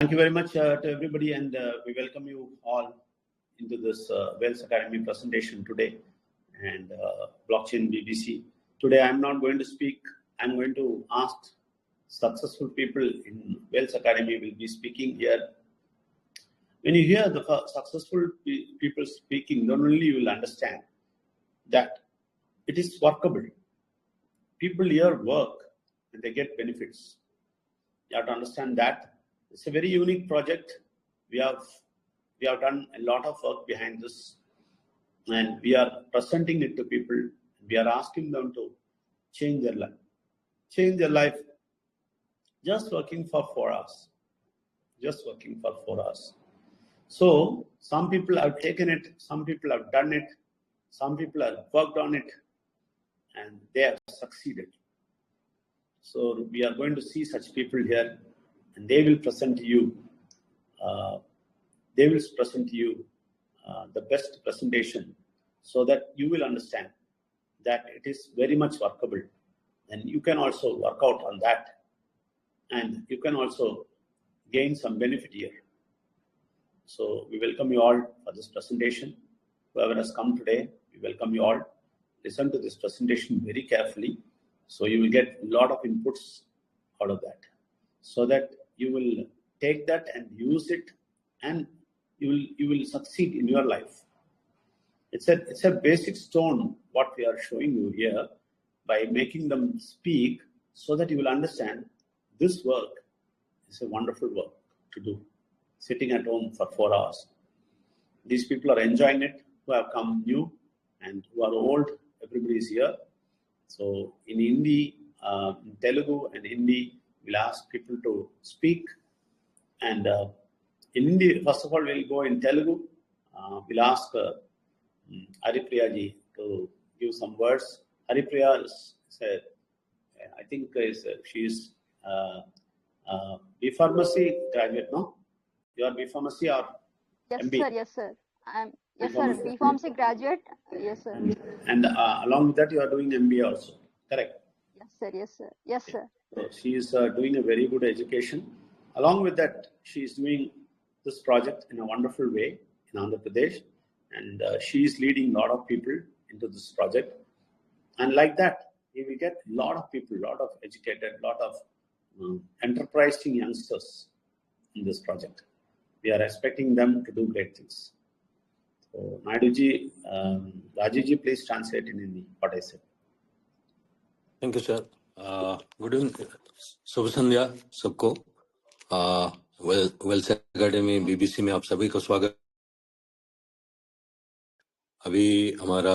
Thank you very much to everybody, and we welcome you all into this Wales Academy presentation today and Blockchain BBC. Today I'm not going to speak, I'm going to ask successful people in Wales Academy will be speaking here. When you hear the successful people speaking, not only you will understand that it is workable. People here work and they get benefits. You have to understand that. It's a very unique project. We have done a lot of work behind this, and we are presenting it to people. We are asking them to change their life. Change their life just working for 4 hours. Just working for 4 hours. So some people have taken it, some people have done it, some people have worked on it, and they have succeeded. So we are going to see such people here, and they will present to you. The best presentation, so that you will understand that it is very much workable, and you can also work out on that, and you can also gain some benefit here. So we welcome you all for this presentation. Whoever has come today, we welcome you all. Listen to this presentation very carefully, so you will get a lot of inputs out of that, so that you will take that and use it, and you will succeed in your life. It's a basic stone what we are showing you here by making them speak, so that you will understand this work is a wonderful work to do. Sitting at home for 4 hours. These people are enjoying it, who have come new and who are old. Everybody is here. So in Hindi, in Telugu and Hindi, we'll ask people to speak. And in Hindi, first of all, we'll go in Telugu. We'll ask Haripriya ji to give some words. Haripriya is, I think she's B Pharmacy graduate, no? You are B Pharmacy or yes, MB? Sir, yes, sir. Yes, sir. B Pharmacy graduate. Yes, sir. And along with that, you are doing MBA also, correct? Yes, sir. Yes, sir. Yes, sir. So she is doing a very good education. Along with that, she is doing this project in a wonderful way in Andhra Pradesh, and she is leading a lot of people into this project. And like that, you will get a lot of people, a lot of educated, a lot of enterprising youngsters in this project. We are expecting them to do great things. So, Naidu ji, Rajiv ji, please translate in Hindi what I said. Thank you, sir. Good evening. शुभ संध्या सबको. Wales academy BBC में आप सभी को स्वागत. अभी हमारा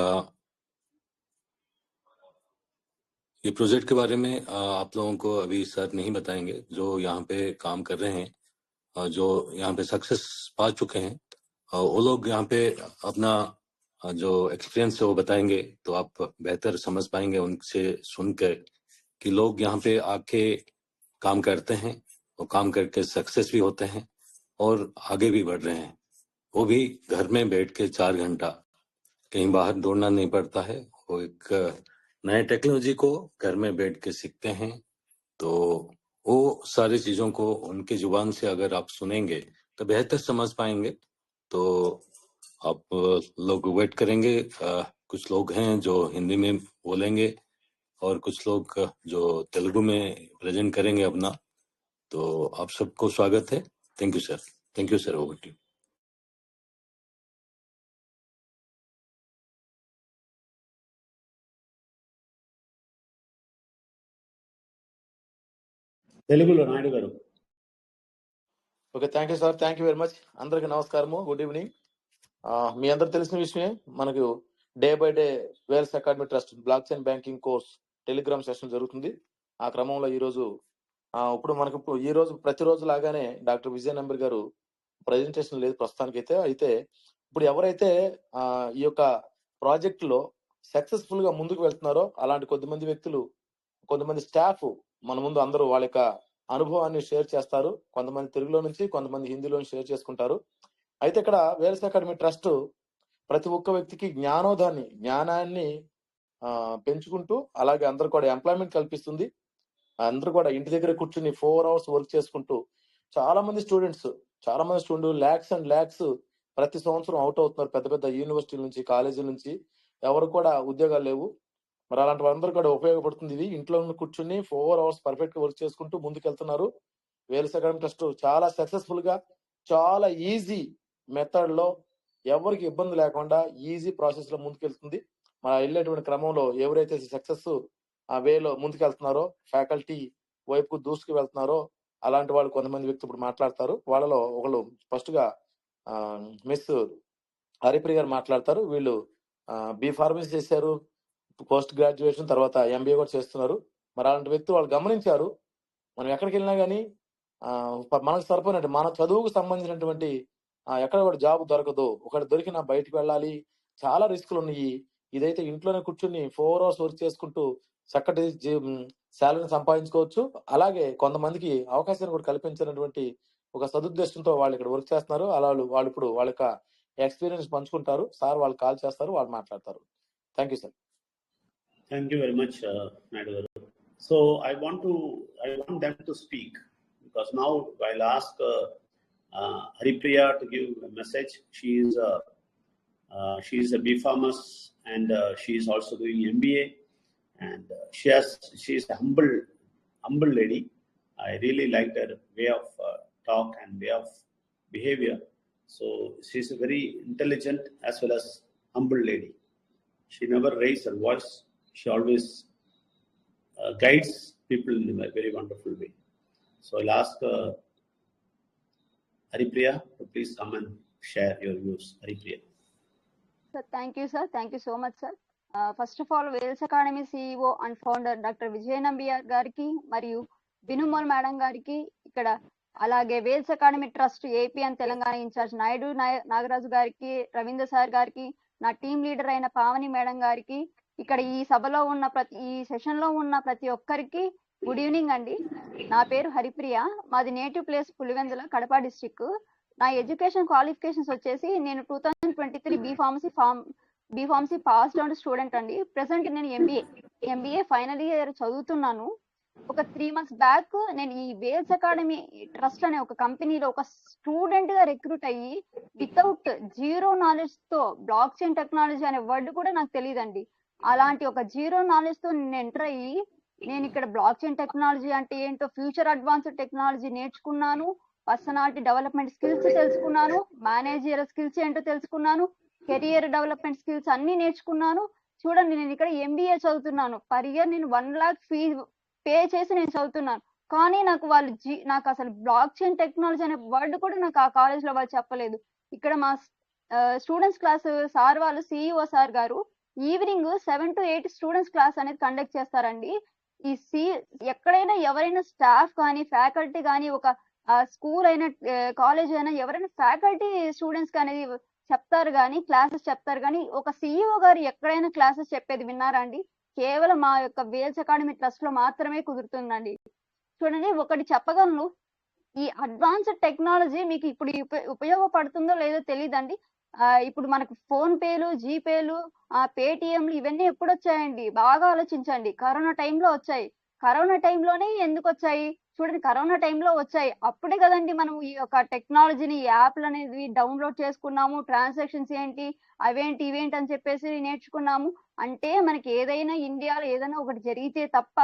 ये project के बारे में आप लोगों को अभी सर नहीं बताएंगे, जो यहाँ पे काम कर रहे हैं और जो यहाँ पे सक्सेस पा चुके हैं, वो लोग यहाँ पे अपना जो एक्सपीरियंस है वो बताएंगे, तो आप बेहतर समझ पाएंगे उनसे सुनकर कि लोग यहाँ पे आके काम करते हैं और काम करके सक्सेस भी होते हैं और आगे भी बढ़ रहे हैं. वो भी घर में बैठ के 4 घंटा, कहीं बाहर दौड़ना नहीं पड़ता है. वो एक नए टेक्नोलॉजी को घर में बैठ के सीखते हैं. तो वो सारी चीजों को उनके जुबान से अगर आप सुनेंगे तो बेहतर समझ पाएंगे. तो आप लोग वेट करेंगे. कुछ लोग हैं जो हिंदी में बोलेंगे और कुछ लोग जो तेलुगु में प्रेजेंट करेंगे अपना. तो आप सबको स्वागत है. Thank you sir. Thank you sir. Over to you. తెలుగులో నాయుడు గారు. Okay, thank you sir. Thank you very much. అందరికి నమస్కారము, గుడ్ ఈవినింగ్. మీ అందరు తెలిసిన విషయమే, మనకు day by day Wales academy trust block chain banking course Telegram session జరుగుతుంది. ఆ క్రమంలో ఇప్పుడు ఈ రోజు ప్రతిరోజు లాగానే డాక్టర్ విజయ నంబర్ గారు ప్రజెంటేషన్ లేదు ప్రస్తుతానికి అయితే ఇప్పుడు ఎవరైతే ఈ యొక్క ప్రాజెక్ట్ లో సక్సెస్ఫుల్ గా ముందుకు వెళ్తున్నారో అలాంటి కొంతమంది వ్యక్తులు, కొంతమంది స్టాఫ్ మన ముందు అందరూ వాళ్ళ యొక్క అనుభవాన్ని షేర్ చేస్తారు. కొంతమంది తెలుగులో నుంచి, కొంతమంది హిందీలో షేర్ చేసుకుంటారు. అయితే ఇక్కడ వేల్స్ అకాడమీ ట్రస్ట్ ప్రతి ఒక్క వ్యక్తికి జ్ఞానాన్ని పెంచుకుంటూ, అలాగే అందరూ కూడా ఎంప్లాయ్మెంట్ కల్పిస్తుంది. అందరూ కూడా ఇంటి దగ్గర కూర్చుని 4 hours వర్క్ చేసుకుంటూ చాలా మంది స్టూడెంట్స్ ల్యాక్స్ అండ్ ల్యాక్స్ ప్రతి సంవత్సరం అవుట్ అవుతున్నారు పెద్ద పెద్ద యూనివర్సిటీల నుంచి, కాలేజీల నుంచి. ఎవరు కూడా ఉద్యోగాలు లేవు. మరి అలాంటి వాళ్ళందరూ కూడా ఉపయోగపడుతుంది ఇది. ఇంట్లో కూర్చుని 4 hours పర్ఫెక్ట్ గా వర్క్ చేసుకుంటూ ముందుకెళ్తున్నారు. వేల్స్ అకాడమీ ట్రస్ట్ చాలా సక్సెస్ఫుల్ గా, చాలా ఈజీ మెథడ్ లో, ఎవరికి ఇబ్బంది లేకుండా ఈజీ ప్రాసెస్ లో ముందుకెళ్తుంది. మన వెళ్ళేటువంటి క్రమంలో ఎవరైతే సక్సెస్ ఆ వేలో ముందుకెళ్తున్నారో, ఫ్యాకల్టీ వైపు దూసుకు వెళ్తున్నారో, అలాంటి వాళ్ళు కొంతమంది వ్యక్తులు ఇప్పుడు మాట్లాడతారు. వాళ్ళలో ఒకళ్ళు ఫస్ట్ గా మిస్ హరిప్రియ గారు మాట్లాడతారు. వీళ్ళు బి ఫార్మసీ చేశారు, పోస్ట్ గ్రాడ్యుయేషన్, తర్వాత ఎంబీఏ కూడా చేస్తున్నారు. మరి అలాంటి వ్యక్తులు వాళ్ళు గమనించారు, మనం ఎక్కడికి వెళ్ళినా కానీ మనకు సరిపోయినట్టు మన చదువుకు సంబంధించినటువంటి ఎక్కడ కూడా జాబ్ దొరకదు. ఒకటి దొరికినా బయటకు వెళ్ళాలి, చాలా రిస్కులు ఉన్నాయి. ఇదైతే ఇంట్లోనే కూర్చుని 4 hours వర్క్ చేసుకుంటూ చక్కటి శాలరీని సంపాదించుకోవచ్చు. అలాగే కొంతమందికి అవకాశాన్ని కూడా కల్పించినటువంటి ఒక సదుద్దేశంతో వాళ్ళు ఇక్కడ వర్క్ చేస్తున్నారు. అలా వాళ్ళు ఇప్పుడు వాళ్ళ యొక్క ఎక్స్పీరియన్స్ పంచుకుంటారు. సార్ వాళ్ళు కాల్ చేస్తారు, వాళ్ళు మాట్లాడతారు. Thank you sir. Thank you very much, Naidu garu. So I want them to speak, because now I'll ask Haripriya to give a message. She is a B.Pharmist and she is also doing MBA, and she is a humble lady. I really liked her way of talk and way of behavior. So she's a very intelligent as well as humble lady. She never raised her voice. She always guides people in a very wonderful way. So I'll ask Haripriya to please come and share your views. Haripriya. Sir, thank you, sir. Thank you so much, sir. First of all, Vels academy CEO and founder doctor Vijaya Nambiar గారికి మరియు Binumol madam గారికి, ఇక్కడ అలాగే Vels academy trust AP and Telangana incharge Naidu Nagaraju గారికి, Ravindra sir గారికి, నా team leader అయిన Pavani madam గారికి, ఇక్కడ ఈ సభలో ఉన్న ఈ సెషన్ లో ఉన్న ప్రతి ఒక్కరికి గుడ్ ఈవినింగ్ అండి. నా పేరు హరిప్రియ, మాది native place Pulivendula, Kadapa district. నా ఎడ్యుకేషన్ క్వాలిఫికేషన్స్ వచ్చేసి నేను 2023 బీఫార్మసీ పాస్డ్ అవుట్ స్టూడెంట్ అండి. ప్రెసెంట్ నేను ఎంబీఏ ఫైనల్ ఇయర్ చదువుతున్నాను. ఒక 3 months బ్యాక్ నేను ఈ వేల్స్ అకాడమీ ట్రస్ట్ అనే ఒక కంపెనీలో ఒక స్టూడెంట్ గా రిక్రూట్ అయ్యి, వితౌట్ జీరో నాలెడ్జ్ తో బ్లాక్ చైన్ టెక్నాలజీ అనే వర్డ్ కూడా నాకు తెలియదండి. అలాంటి ఒక జీరో నాలెడ్జ్ తో నేను ఎంటర్ అయ్యి, నేను ఇక్కడ బ్లాక్ చైన్ టెక్నాలజీ అంటే ఏంటో, ఫ్యూచర్ అడ్వాన్స్డ్ టెక్నాలజీ నేర్చుకున్నాను, పర్సనాలిటీ డెవలప్మెంట్ స్కిల్స్ తెలుసుకున్నాను, మేనేజర్ స్కిల్స్ ఏంటో తెలుసుకున్నాను, కెరియర్ డెవలప్మెంట్ స్కిల్స్ అన్ని నేర్చుకున్నాను. చూడండి, నేను ఇక్కడ ఎంబీఏ చదువుతున్నాను. పర్ ఇయర్ నేను 1 lakh ఫీజు పే చేసి నేను చదువుతున్నాను. కానీ నాకు అసలు బ్లాక్ చైన్ టెక్నాలజీ అనే వర్డ్ కూడా నాకు ఆ కాలేజ్ లో వాళ్ళు చెప్పలేదు. ఇక్కడ మా స్టూడెంట్స్ క్లాస్ సార్ వాళ్ళు, CEO సార్ గారు ఈవినింగ్ 7 to 8 స్టూడెంట్స్ క్లాస్ అనేది కండక్ట్ చేస్తారండి. ఎక్కడైనా ఎవరైనా స్టాఫ్ కానీ, ఫ్యాకల్టీ కానీ, ఒక స్కూల్ అయినా, కాలేజ్ అయినా, ఎవరైనా ఫ్యాకల్టీ స్టూడెంట్స్ కానీ చెప్తారు కానీ, క్లాసెస్ చెప్తారు కానీ, ఒక CEO గారు ఎక్కడైనా క్లాసెస్ చెప్పేది విన్నారా అండి? కేవలం మా యొక్క వేల్స్ అకాడమీ ట్రస్ట్ లో మాత్రమే కుదురుతుందండి. చూడండి, ఒకటి చెప్పగలను, ఈ అడ్వాన్స్డ్ టెక్నాలజీ మీకు ఇప్పుడు ఉపయోగపడుతుందో లేదో తెలియదండి. ఇప్పుడు మనకు ఫోన్ పేలు, జీపేలు, పేటిఎంలు ఇవన్నీ ఎప్పుడు వచ్చాయండి? బాగా ఆలోచించండి. కరోనా టైంలో వచ్చాయి. కరోనా టైంలోనే ఎందుకు వచ్చాయి? చూడండి, కరోనా టైంలో వచ్చాయి. అప్పుడే కదండి మనం ఈ యొక్క టెక్నాలజీని, యాప్లు అనేది డౌన్లోడ్ చేసుకున్నాము. ట్రాన్సాక్షన్స్ ఏంటి, అవేంటి, ఇవేంటి అని చెప్పేసి నేర్చుకున్నాము. అంటే మనకి ఏదైనా ఇండియాలో ఏదైనా ఒకటి జరిగితే తప్ప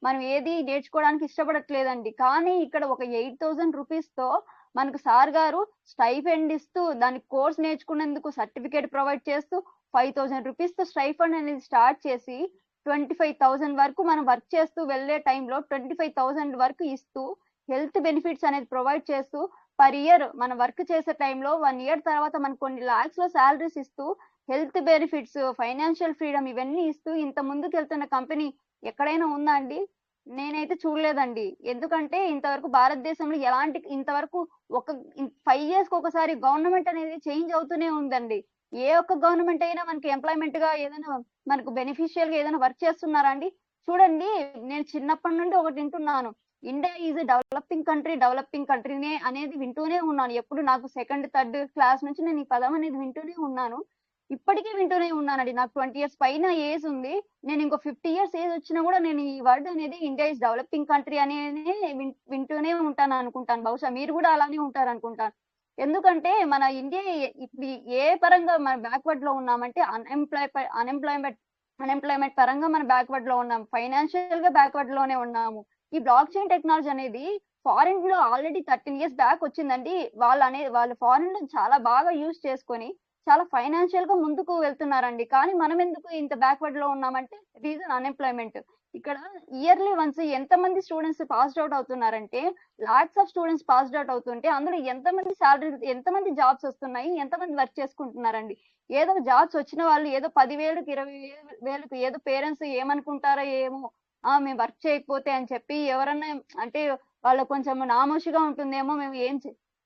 మనం ఏది నేర్చుకోవడానికి ఇష్టపడట్లేదండి. కానీ ఇక్కడ ఒక 8,000 rupees తో మనకు సార్ గారు స్టైఫండ్ ఇస్తూ, దాని కోర్స్ నేర్చుకున్నందుకు సర్టిఫికేట్ ప్రొవైడ్ చేస్తూ, 5,000 rupees తో స్టైఫండ్ అనేది స్టార్ట్ చేసి 25,000 వరకు మనం వర్క్ చేస్తూ వెళ్లే టైంలో 25,000 వరకు ఇస్తూ, హెల్త్ బెనిఫిట్స్ అనేది ప్రొవైడ్ చేస్తూ, పర్ ఇయర్ మనం వర్క్ చేసే టైంలో 1 year తర్వాత మనకు కొన్ని lakhs లో శాలరీస్ ఇస్తూ, హెల్త్ బెనిఫిట్స్, ఫైనాన్షియల్ ఫ్రీడమ్ ఇవన్నీ ఇస్తూ ఇంత ముందుకు వెళ్తున్న కంపెనీ ఎక్కడైనా ఉందా అండి? నేనైతే చూడలేదండి. ఎందుకంటే ఇంతవరకు భారతదేశంలో ఇంతవరకు ఒక 5 years కి ఒకసారి గవర్నమెంట్ అనేది చేంజ్ అవుతూనే ఉందండి. ఏ ఒక్క గవర్నమెంట్ అయినా మనకి ఎంప్లాయ్మెంట్ గా ఏదైనా మనకు బెనిఫిషియల్ గా ఏదైనా వర్క్ చేస్తున్నారా అండి? చూడండి, నేను చిన్నప్పటి నుండి ఒకటి వింటున్నాను, ఇండియా ఈజ్ డెవలపింగ్ కంట్రీనే అనేది వింటూనే ఉన్నాను. ఎప్పుడు నాకు 2nd, 3rd class నుంచి నేను ఈ పదం అనేది వింటూనే ఉన్నాను. ఇప్పటికీ వింటూనే ఉన్నానండి. నాకు 20 ఇయర్స్ పైన ఏజ్ ఉంది. నేను ఇంకో 50 ఇయర్స్ ఏజ్ వచ్చినా కూడా నేను ఈ వర్డ్ అనేది ఇండియా ఈజ్ డెవలపింగ్ కంట్రీ అనేది వింటూనే ఉంటాను అనుకుంటాను. బహుశా మీరు కూడా అలానే ఉంటారనుకుంటాను. ఎందుకంటే మన ఇండియా ఇప్పుడు ఏ పరంగా మనం బ్యాక్వర్డ్ లో ఉన్నామంటే అన్ఎంప్లాయ్మెంట్ పరంగా మనం బ్యాక్వర్డ్ లో ఉన్నాం. ఫైనాన్షియల్ గా బ్యాక్వర్డ్ లోనే ఉన్నాము. ఈ బ్లాక్ చైన్ టెక్నాలజీ అనేది ఫారిన్ లో ఆల్రెడీ 13 ఇయర్స్ బ్యాక్ వచ్చిందండి. వాళ్ళు ఫారిన్ లో చాలా బాగా యూజ్ చేసుకొని చాలా ఫైనాన్షియల్ గా ముందుకు వెళ్తున్నారండి. కానీ మనం ఎందుకు ఇంత బ్యాక్వర్డ్ లో ఉన్నామంటే రీజన్ అన్ఎంప్లాయ్మెంట్. ఇక్కడ ఇయర్లీ వన్స్ ఎంతమంది స్టూడెంట్స్ పాస్డ్ అవుట్ అవుతున్నారంటే lakhs of students passed out అవుతుంటే అందులో ఎంతమంది శాలరీ, ఎంతమంది జాబ్స్ వస్తున్నాయి, ఎంతమంది వర్క్ చేసుకుంటున్నారండి. ఏదో జాబ్స్ వచ్చిన వాళ్ళు ఏదో 10,000కి 20,000కి ఏదో పేరెంట్స్ ఏమనుకుంటారో ఏమో, మేము వర్క్ చేయకపోతే అని చెప్పి ఎవరన్నా అంటే వాళ్ళు కొంచెం నామోషిగా ఉంటుందేమో, మేము ఏం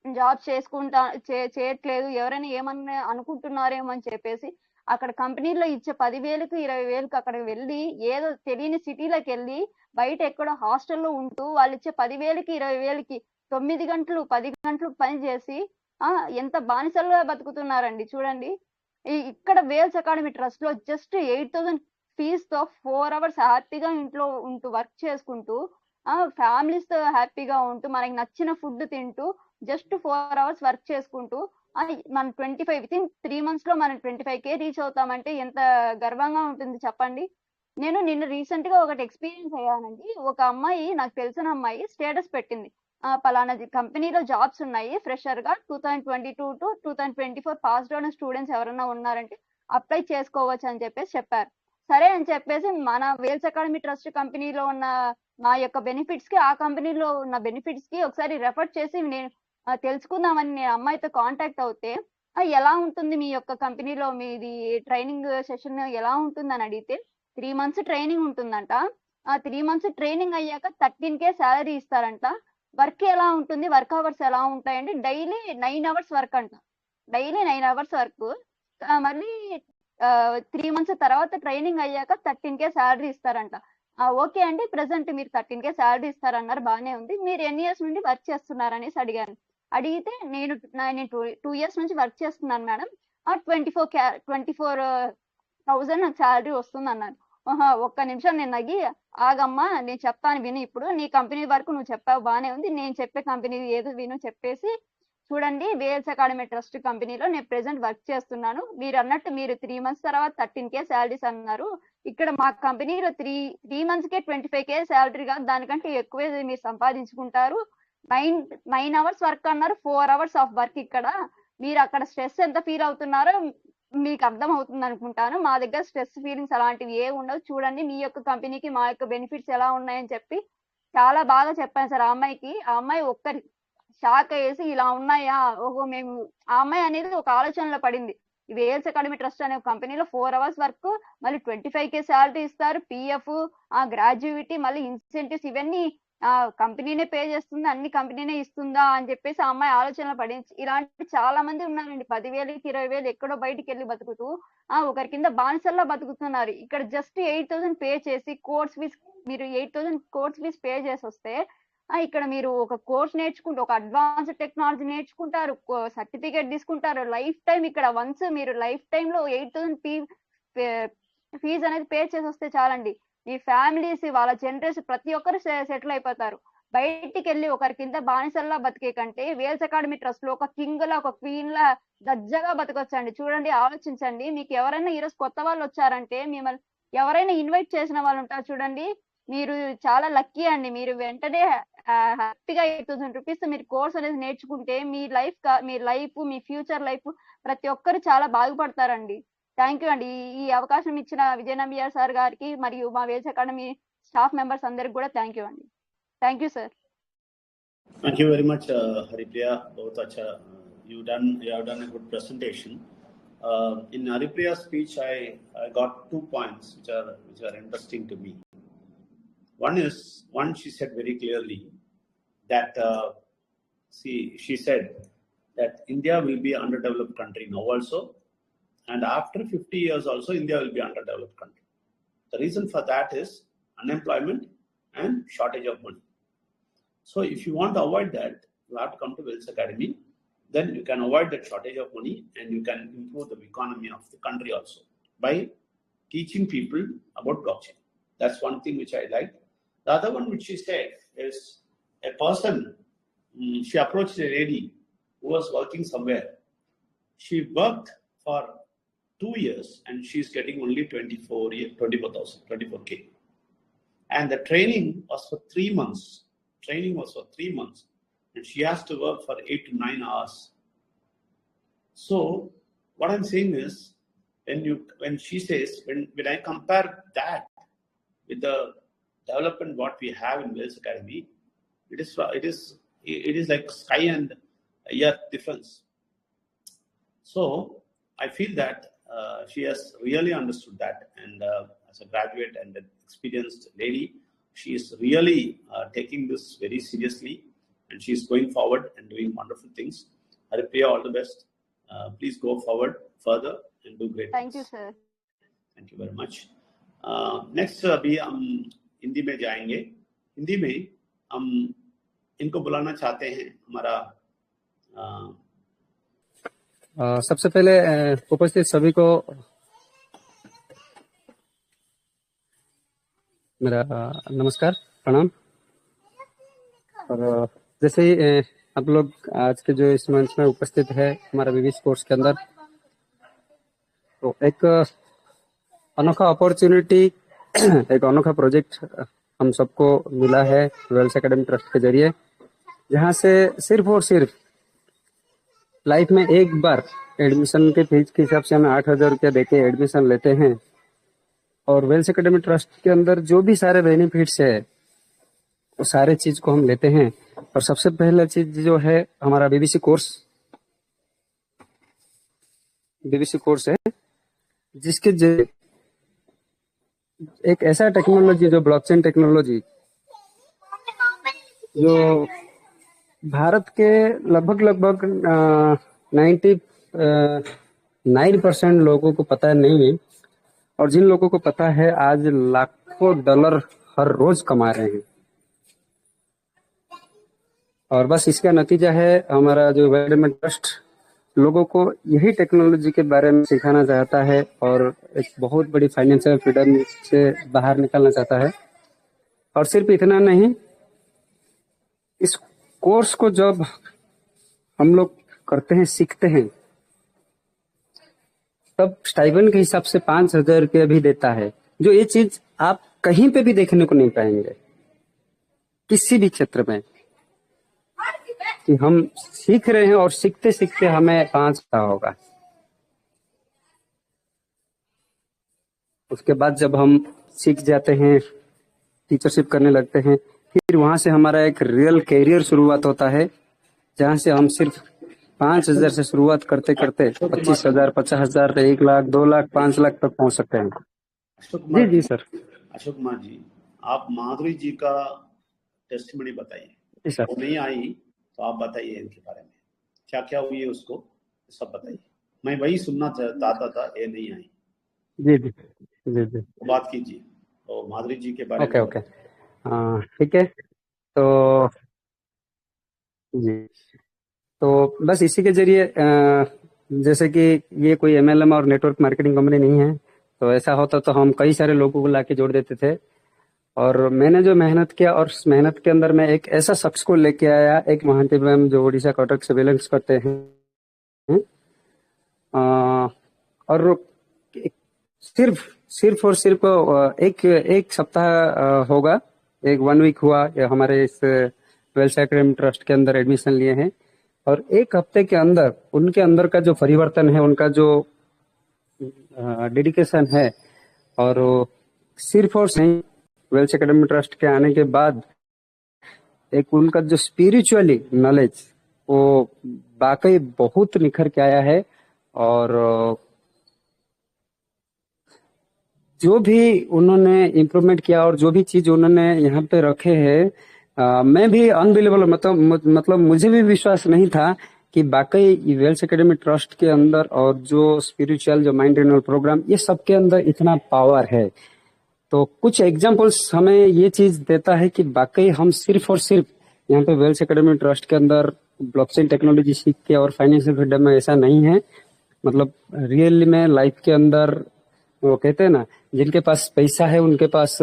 జాబ్ చేయట్లేదు, ఎవరైనా ఏమన్నా అనుకుంటున్నారేమో అని చెప్పేసి అక్కడ కంపెనీలో ఇచ్చే 10,000కి 20,000కి అక్కడికి వెళ్ళి ఏదో తెలియని సిటీలోకి వెళ్ళి బయట ఎక్కడో హాస్టల్లో ఉంటూ వాళ్ళు ఇచ్చే 10,000కి 20,000కి 9 గంటలు 10 గంటలు పని చేసి ఎంత బానిసలుగా బతుకుతున్నారండి చూడండి. ఇక్కడ వేల్స్ అకాడమీ ట్రస్ట్ లో జస్ట్ 8,000 ఫీజ్ తో 4 hours హ్యాపీగా ఇంట్లో ఉంటూ వర్క్ చేసుకుంటూ ఫ్యామిలీస్ తో హ్యాపీగా ఉంటూ మనకి నచ్చిన ఫుడ్ తింటూ జస్ట్ 4 hours వర్క్ చేసుకుంటూ మనం 25 వితిన్ 3 months లో మనం 25K రీచ్ అవుతామంటే ఎంత గర్వంగా ఉంటుంది చెప్పండి. నేను నిన్న రీసెంట్ గా ఒకటి ఎక్స్పీరియన్స్ అయ్యానండి. ఒక అమ్మాయి, నాకు తెలిసిన అమ్మాయి స్టేటస్ పెట్టింది, పలానా కంపెనీలో జాబ్స్ ఉన్నాయి ఫ్రెషర్ గా 2022 to 2024 పాస్డ్ అవుట్ స్టూడెంట్స్ ఎవరైనా ఉన్నారంటే అప్లై చేసుకోవచ్చు అని చెప్పేసి చెప్పారు. సరే అని చెప్పేసి మన వేల్స్ అకాడమీ ట్రస్ట్ కంపెనీలో ఉన్న మా యొక్క బెనిఫిట్స్ కి, ఆ కంపెనీలో ఉన్న బెనిఫిట్స్ కి ఒకసారి రెఫర్ చేసి నేను తెలుసుకుందామని నేను అమ్మాయితో కాంటాక్ట్ అవుతే ఎలా ఉంటుంది మీ యొక్క కంపెనీలో మీది ట్రైనింగ్ సెషన్ ఎలా ఉంటుంది అని అడిగితే 3 months ట్రైనింగ్ ఉంటుందంట. 3 months ట్రైనింగ్ అయ్యాక 13K శాలరీ ఇస్తారంట. వర్క్ ఎలా ఉంటుంది, వర్క్ అవర్స్ ఎలా ఉంటాయండి, డైలీ 9 hours వర్క్ అంట. Daily 9 hours work. మళ్ళీ 3 months తర్వాత ట్రైనింగ్ అయ్యాక 13K శాలరీ ఇస్తారంట. ఓకే అండి, ప్రెసెంట్ మీరు 13K శాలరీ ఇస్తారన్నారు, బాగానే ఉంది. మీరు ఎన్ని ఇయర్స్ నుండి వర్క్ చేస్తున్నారు అనేసి అడిగాను. అడిగితే నేను 2 years నుంచి వర్క్ చేస్తున్నాను మేడం, 24,000 నాకు శాలరీ వస్తుంది అన్నాను. ఒక్క నిమిషం నేను నగ్గి, ఆగమ్మా నేను చెప్తాను విను, ఇప్పుడు నీ కంపెనీ వరకు నువ్వు చెప్పావు బాగానే ఉంది, నేను చెప్పే కంపెనీ ఏదో విను చెప్పేసి, చూడండి వేల్స్ అకాడమీ ట్రస్ట్ కంపెనీలో నేను ప్రెసెంట్ వర్క్ చేస్తున్నాను. మీరు అన్నట్టు మీరు 3 months తర్వాత 13K శాలరీస్ అన్నారు. ఇక్కడ మా కంపెనీలో 3 months కే 25K శాలరీ కాదు, దానికంటే ఎక్కువే మీరు సంపాదించుకుంటారు. 9 hours వర్క్ అన్నారు, 4 hours ఆఫ్ వర్క్. ఇక్కడ మీరు అక్కడ స్ట్రెస్ ఎంత ఫీల్ అవుతున్నారో మీకు అర్థం అవుతుంది అనుకుంటాను. మా దగ్గర స్ట్రెస్ ఫీలింగ్స్ అలాంటివి ఏ ఉండవు, చూడండి మీ యొక్క కంపెనీకి మా యొక్క బెనిఫిట్స్ ఎలా ఉన్నాయని చెప్పి చాలా బాగా చెప్పాను సార్ ఆ అమ్మాయికి. ఆ అమ్మాయి ఒక్కరి షాక్ అయ్యేసి, ఇలా ఉన్నాయా, ఓహో మేము, ఆ అమ్మాయి అనేది ఒక ఆలోచనలో పడింది. వేల్స్ అకాడమీ ట్రస్ట్ అనే కంపెనీలో 4 hours వర్క్, మళ్ళీ 25K శాలరీ ఇస్తారు, పిఎఫ్, గ్రాడ్యుయేటీ, మళ్ళీ ఇన్సెంటివ్స్, ఇవన్నీ కంపెనీనే పే చేస్తుంది, అన్ని కంపెనీనే ఇస్తుందా అని చెప్పేసి ఆ అమ్మాయి ఆలోచనలో పడింది. ఇలాంటి చాలా మంది ఉన్నారండి, 10,000కి 20,000 ఎక్కడో బయటికి వెళ్ళి బతుకుతూ ఒకరి కింద బానిసల్లా బతుకుతున్నారు. ఇక్కడ జస్ట్ 8,000 పే చేసి కోర్స్ ఫీజ్, మీరు 8,000 కోర్స్ ఫీజ్ పే చేసి వస్తే ఇక్కడ మీరు ఒక కోర్స్ నేర్చుకుంటూ ఒక అడ్వాన్స్డ్ టెక్నాలజీ నేర్చుకుంటారు, సర్టిఫికేట్ తీసుకుంటారు, లైఫ్ టైం ఇక్కడ వన్స్ మీరు లైఫ్ టైమ్ లో 8,000 ఫీజ్ అనేది పే చేసి వస్తే చాలండి, మీ ఫ్యామిలీస్ వాళ్ళ జనరేషన్ ప్రతి ఒక్కరు సెటిల్ అయిపోతారు. బయటికి వెళ్ళి ఒకరి కింద బానిసల్లా బతికే కంటే వేల్స్ అకాడమీ ట్రస్ట్ లో ఒక కింగ్ లా, ఒక క్వీన్ లా దజ్జగా బతకొచ్చండి. చూడండి, ఆలోచించండి. మీకు ఎవరైనా ఈరోజు కొత్త వాళ్ళు వచ్చారంటే, మిమ్మల్ని ఎవరైనా ఇన్వైట్ చేసిన వాళ్ళు ఉంటారు చూడండి, మీరు చాలా లక్కీ అండి. మీరు వెంటనే హ్యాపీగా 8,000 రూపీస్ మీరు కోర్స్ అనేది నేర్చుకుంటే మీ లైఫ్, మీ ఫ్యూచర్ లైఫ్ ప్రతి ఒక్కరు చాలా బాగుపడతారండి. థ్యాంక్ యూ అండి. ఈ అవకాశం ఇచ్చిన విజయ నంబియార్ సార్ గారికి మరియు మా వేల్స్ అకాడమీ స్టాఫ్ మెంబర్స్ అందరికి కూడా థ్యాంక్ యూ అండి. Thank you sir. Thank you very much, Haripriya. Both acha. You have done a good presentation. In Haripriya's speech, I got 2 points which are interesting to me. One she said very clearly that she said that India will be an underdeveloped country now also, and after 50 years also India will be an underdeveloped country. The reason for that is unemployment and shortage of money. So if you want to avoid that, you have to come to Wells Academy. then you can avoid that shortage of money and you can improve the economy of the country also by teaching people about blockchain. That's one thing which I like. The other one which she said is a person, she approached a lady who was working somewhere. She worked for 2 years and she's getting only 24K. And the training was for 3 months. And she has to work for 8 to 9 hours. So what I'm saying is, when she says, when I compare that with the development what we have in Wales Academy, it is like sky and earth difference. So I feel that she has really understood that, and as a graduate and an experienced lady, she is really taking this very seriously, and she is going forward and doing wonderful things. Haripriya, all the best. Please go forward further and do great Thank you, things. sir. Thank you very much. Next अभी हम हिंदी में जाएंगे. हिंदी में हम इनको बुलाना चाहते हैं हमारा सबसे पहले उपस्थित सभी को मेरा नमस्कार, प्रणाम. और जैसे ही आप लोग आज के जो इस मंच में उपस्थित है हमारा बीबीसी कोर्स के अंदर, तो एक अनोखा अपॉर्चुनिटी, एक अनोखा प्रोजेक्ट हम सबको मिला है वेल्स एकेडमी ट्रस्ट के जरिए, जहां से सिर्फ और सिर्फ लाइफ में एक बार एडमिशन के फीस के हिसाब से हमें 8,000 रुपया देके एडमिशन लेते हैं. और वेल्स एकेडमी ट्रस्ट के अंदर जो भी सारे बेनिफिट्स है वो सारे चीज को हम लेते हैं. और सबसे पहला चीज जो है हमारा बीबीसी कोर्स है, जिसके जरिए एक ऐसा टेक्नोलॉजी जो ब्लॉकचेन टेक्नोलॉजी, जो भारत के लगभग 99% लोगों को पता नहीं है, और जिन लोगों को पता है आज लाखों डॉलर हर रोज कमा रहे हैं. और बस इसका नतीजा है हमारा जो वेल्स एकेडमी ट्रस्ट लोगों को यही टेक्नोलॉजी के बारे में सिखाना चाहता है और एक बहुत बड़ी फाइनेंशियल फ्रीडम से बाहर निकालना चाहता है. और सिर्फ इतना नहीं, इस कोर्स को जब हम लोग करते हैं, सीखते हैं, तब स्टाइपेंड के हिसाब से 5,000 रुपया भी देता है, जो ये चीज आप कहीं पे भी देखने को नहीं पाएंगे किसी भी क्षेत्र में, कि हम सीख रहे हैं और सीखते सीखते हमें 5 होगा. उसके बाद जब हम सीख जाते हैं, टीचरशिप करने लगते हैं, फिर वहां से हमारा एक रियल कैरियर शुरुआत होता है, जहां से हम सिर्फ 5,000 से शुरुआत करते करते 25,000, 50,000, 1 लाख, 2 लाख, 5 लाख तक पहुंच सकते हैं. जी सर. अशोक कुमार जी, आप माधुरी जी का टेस्टिमनी बताइए. जी सर. वो नहीं आई तो आप बताइए इनके बारे में, क्या क्या हुई है उसको सब बताइए. मैं वही सुनना चाहता था, ये नहीं आई. जी जी जी जी. बात कीजिए तो माधुरी जी के बारे में. ओके. ठीक है. तो जी, तो बस इसी के जरिए जैसे कि ये कोई MLM और नेटवर्क मार्केटिंग कंपनी नहीं है, तो ऐसा होता तो हम कई सारे लोगों को लाके जोड़ देते थे. और मैंने जो मेहनत किया, और उस मेहनत के अंदर मैं एक ऐसा शख्स को लेके आया, एक महांती मैम जो उड़ीसा कटक से बिलोंग्स करते हैं, और सिर्फ और सिर्फ एक सप्ताह होगा, एक 1 वीक हुआ हमारे इस वेल्स एकेडमी ट्रस्ट के अंदर एडमिशन लिए हैं. और 1 हफ्ते के अंदर उनके अंदर का जो परिवर्तन है, उनका जो डेडिकेशन है, और सिर्फ और सिर्फ वेल्स एकेडमी ट्रस्ट के आने के बाद एक उनका जो स्पिरिचुअली नॉलेज, वो वाकई बहुत निखर के आया है. और जो भी उन्होंने इम्प्रूवमेंट किया और जो भी चीज उन्होंने यहाँ पे रखे हैं, मैं भी अनबिलीवेबल, मतलब मुझे भी विश्वास नहीं था कि वाकई वेल्स एकेडमी ट्रस्ट के अंदर और जो स्पिरिचुअल, जो माइंड रिन्यूअल प्रोग्राम, ये सबके अंदर इतना पावर है. तो कुछ एग्जांपल्स हमें ये चीज देता है कि वाकई हम सिर्फ और सिर्फ यहाँ पे वेल्स एकेडमी ट्रस्ट के अंदर ब्लॉकचेन टेक्नोलॉजी सीख के और फाइनेंशियल फ्रीडम में ऐसा नहीं है। मतलब रियली में लाइफ के अंदर वो कहते हैं ना, जिनके पास पैसा है उनके पास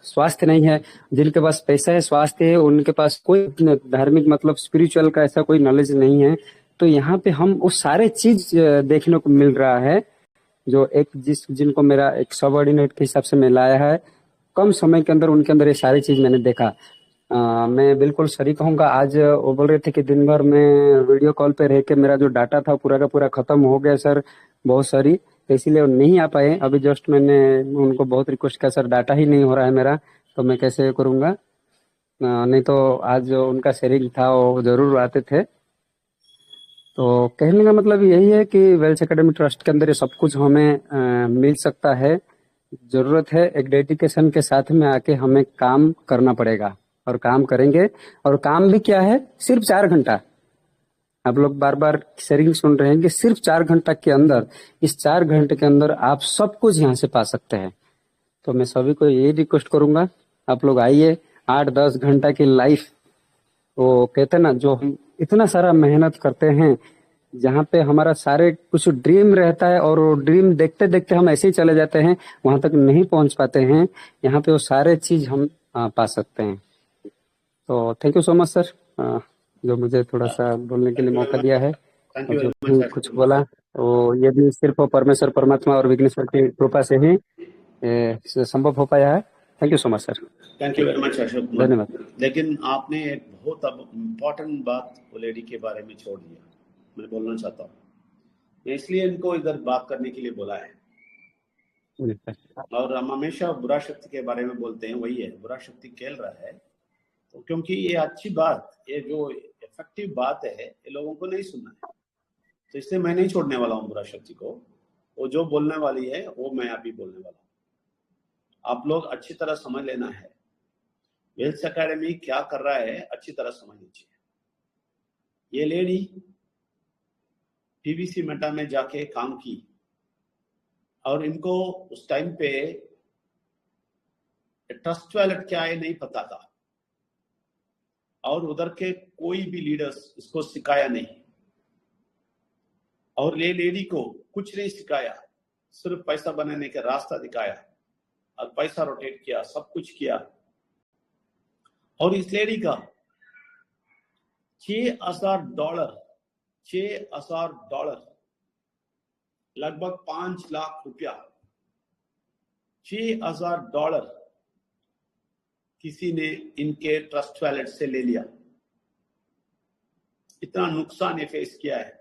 स्वास्थ्य नहीं है, जिनके पास पैसा है स्वास्थ्य है, उनके पास कोई धार्मिक मतलब स्पिरिचुअल का ऐसा कोई नॉलेज नहीं है। तो यहाँ पे हम वो सारे चीज देखने को मिल रहा है, जो एक जिनको मेरा एक सबऑर्डिनेट के हिसाब से मैं लाया है, कम समय के अंदर उनके अंदर ये सारी चीज मैंने देखा। मैं बिल्कुल सही कहूंगा। आज वो बोल रहे थे कि दिन भर में वीडियो कॉल पे रह के मेरा जो डाटा था पूरा का पूरा खत्म हो गया सर, बहुत सारी, तो इसीलिए वो नहीं आ पाए। अभी जस्ट मैंने उनको बहुत रिक्वेस्ट किया, सर डाटा ही नहीं हो रहा है मेरा, तो मैं कैसे करूंगा। नहीं तो आज जो उनका शेयरिंग था वो जरूर आते थे। तो कहने का मतलब यही है कि वेल्स एकेडमी ट्रस्ट के अंदर ये सब कुछ हमें मिल सकता है। जरूरत है एक डेडिकेशन के साथ में आके हमें काम करना पड़ेगा, और काम करेंगे। और काम भी क्या है, सिर्फ 4 घंटा। आप लोग बार बार शेयरिंग सुन रहे हैं कि सिर्फ 4 घंटा के अंदर, इस 4 घंटे के अंदर आप सब कुछ यहाँ से पा सकते हैं। तो मैं सभी को यही रिक्वेस्ट करूंगा, आप लोग आइए। 8-10 घंटा की लाइफ, वो कहते हैं ना, जो हम इतना सारा मेहनत करते हैं, जहाँ पे हमारा सारे कुछ ड्रीम रहता है और वो ड्रीम देखते देखते हम ऐसे ही चले जाते हैं, वहां तक नहीं पहुंच पाते हैं। यहाँ पे वो सारे चीज हम पा सकते हैं। तो thank you so much sir, जो मुझे थोड़ा सा बोलने के लिए मौका दिया है। Thank और you जो very much, भी कुछ बोला तो ये भी सिर्फ परमेश्वर परमात्मा और विघ्नेश्वर की कृपा से ही संभव हो पाया है। Thank you so much sir. Thank you very much Ashok Kumar. धन्यवाद। लेकिन आपने एक बहुत इम्पोर्टेंट बात वो लेडी के बारे में छोड़ दिया, मैं बोलना चाहता हूँ। मैं इसलिए इनको इधर बात करने के लिए बोला है। और हम हमेशा बुरा शक्ति के बारे में बोलते हैं, वही है, बुरा शक्ति खेल रहा है। तो क्योंकि ये अच्छी बात, ये जो इफेक्टिव बात है, ये लोगों को नहीं सुनना है, तो इसलिए मैं नहीं छोड़ने वाला हूँ बुरा शक्ति को। वो जो बोलने वाली है वो मैं अभी बोलने वाला हूँ। आप लोग अच्छी तरह समझ लेना है, वेल्स एकेडमी क्या कर रहा है, अच्छी तरह समझ लीजिए। ये लेडी पीवीसी मेटा में जाके काम की, और इनको उस टाइम पे ट्रस्ट वॉलेट क्या है नहीं पता था, और उधर के कोई भी लीडर्स इसको सिखाया नहीं, और ये लेडी को कुछ नहीं सिखाया, सिर्फ पैसा बनाने का रास्ता दिखाया और पैसा रोटेट किया, सब कुछ किया। और इस लेडी का $6,000 लगभग 5 लाख रुपया, $6,000 किसी ने इनके ट्रस्ट वॉलेट से ले लिया। इतना नुकसान ये फेस किया है,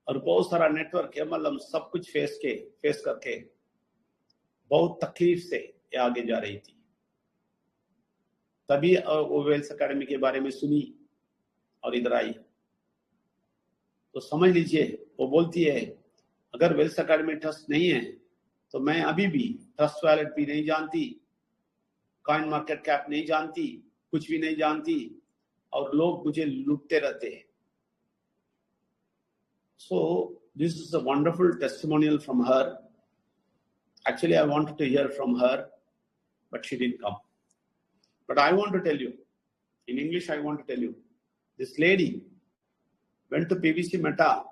और बहुत सारा नेटवर्क MLM सब कुछ फेस करके बहुत तकलीफ से ये आगे जा रही थी। तभी वो वेल्स एकेडमी के बारे में सुनी और इधर आई। तो समझ लीजिए, वो बोलती है अगर वेल्स एकेडमी ट्रस्ट नहीं है तो मैं अभी भी ट्रस्ट वॉलेट भी नहीं जानती, कॉइन मार्केट कैप नहीं जानती, कुछ भी नहीं जानती, और लोग मुझे लूटते रहते हैं। So this is a wonderful testimonial from her. Actually, I wanted to hear from her, but she didn't come. But I want to tell you, in English, I want to tell you, this lady went to PVC Meta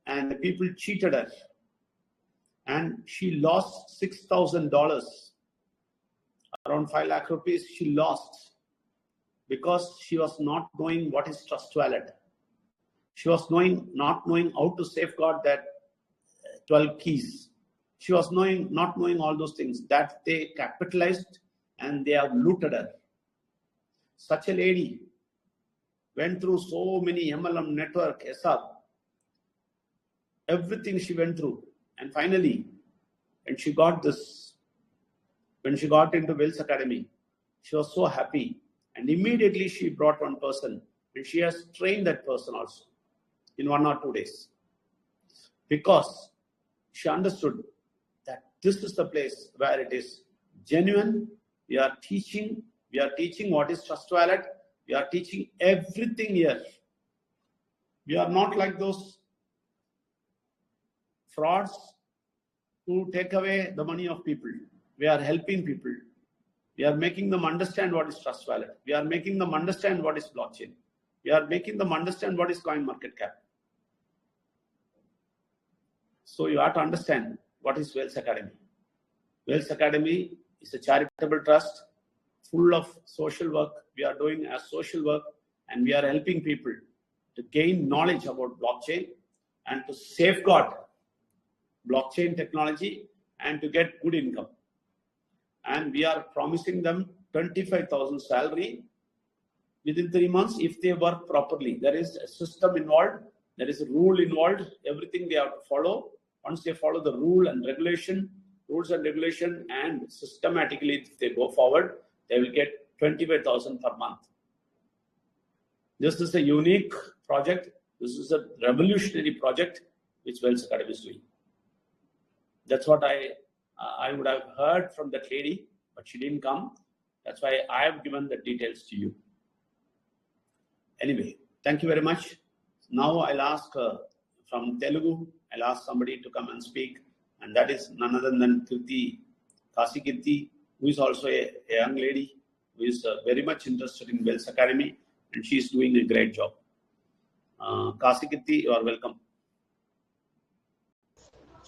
and the people cheated her, and she lost $6,000, around 5 lakh rupees she lost, because she was not knowing what is trust wallet. She was not knowing how to safeguard that 12 keys. She was not knowing all those things that they capitalized, and they have looted her. Such a lady went through so many MLM network, everything she went through. And finally, when she got into Wealth Academy, she was so happy. And immediately she brought one person, and she has trained that person also in 1 or 2 days, because she understood that this is the place where it is genuine. We are teaching what is trust wallet. We are teaching everything here. We are not like those frauds who take away the money of people. We are helping people. We are making them understand what is Trust Wallet. We are making them understand what is blockchain. We are making them understand what is coin market cap. So you have to understand what is Wales Academy. Wales Academy is a charitable trust full of social work. We are doing a social work, and we are helping people to gain knowledge about blockchain and to safeguard blockchain technology and to get good income. And we are promising them 25,000 salary within 3 months if they work properly. There is a system involved, there is a rule involved, everything they have to follow. Once they follow the rules and regulation, and systematically if they go forward, they will get 25,000 per month. This is a unique project. This is a revolutionary project which Wales Academy is doing. That's what I would have heard from that lady, but she didn't come. That's why I have given the details to you. Anyway, thank you very much. Now I'll ask from Telugu, I'll ask somebody to come and speak, and that is none other than Kasi Kirti, who is also a young lady who is very much interested in Wales Academy, and she is doing a great job. Kasi Kirti, you are welcome.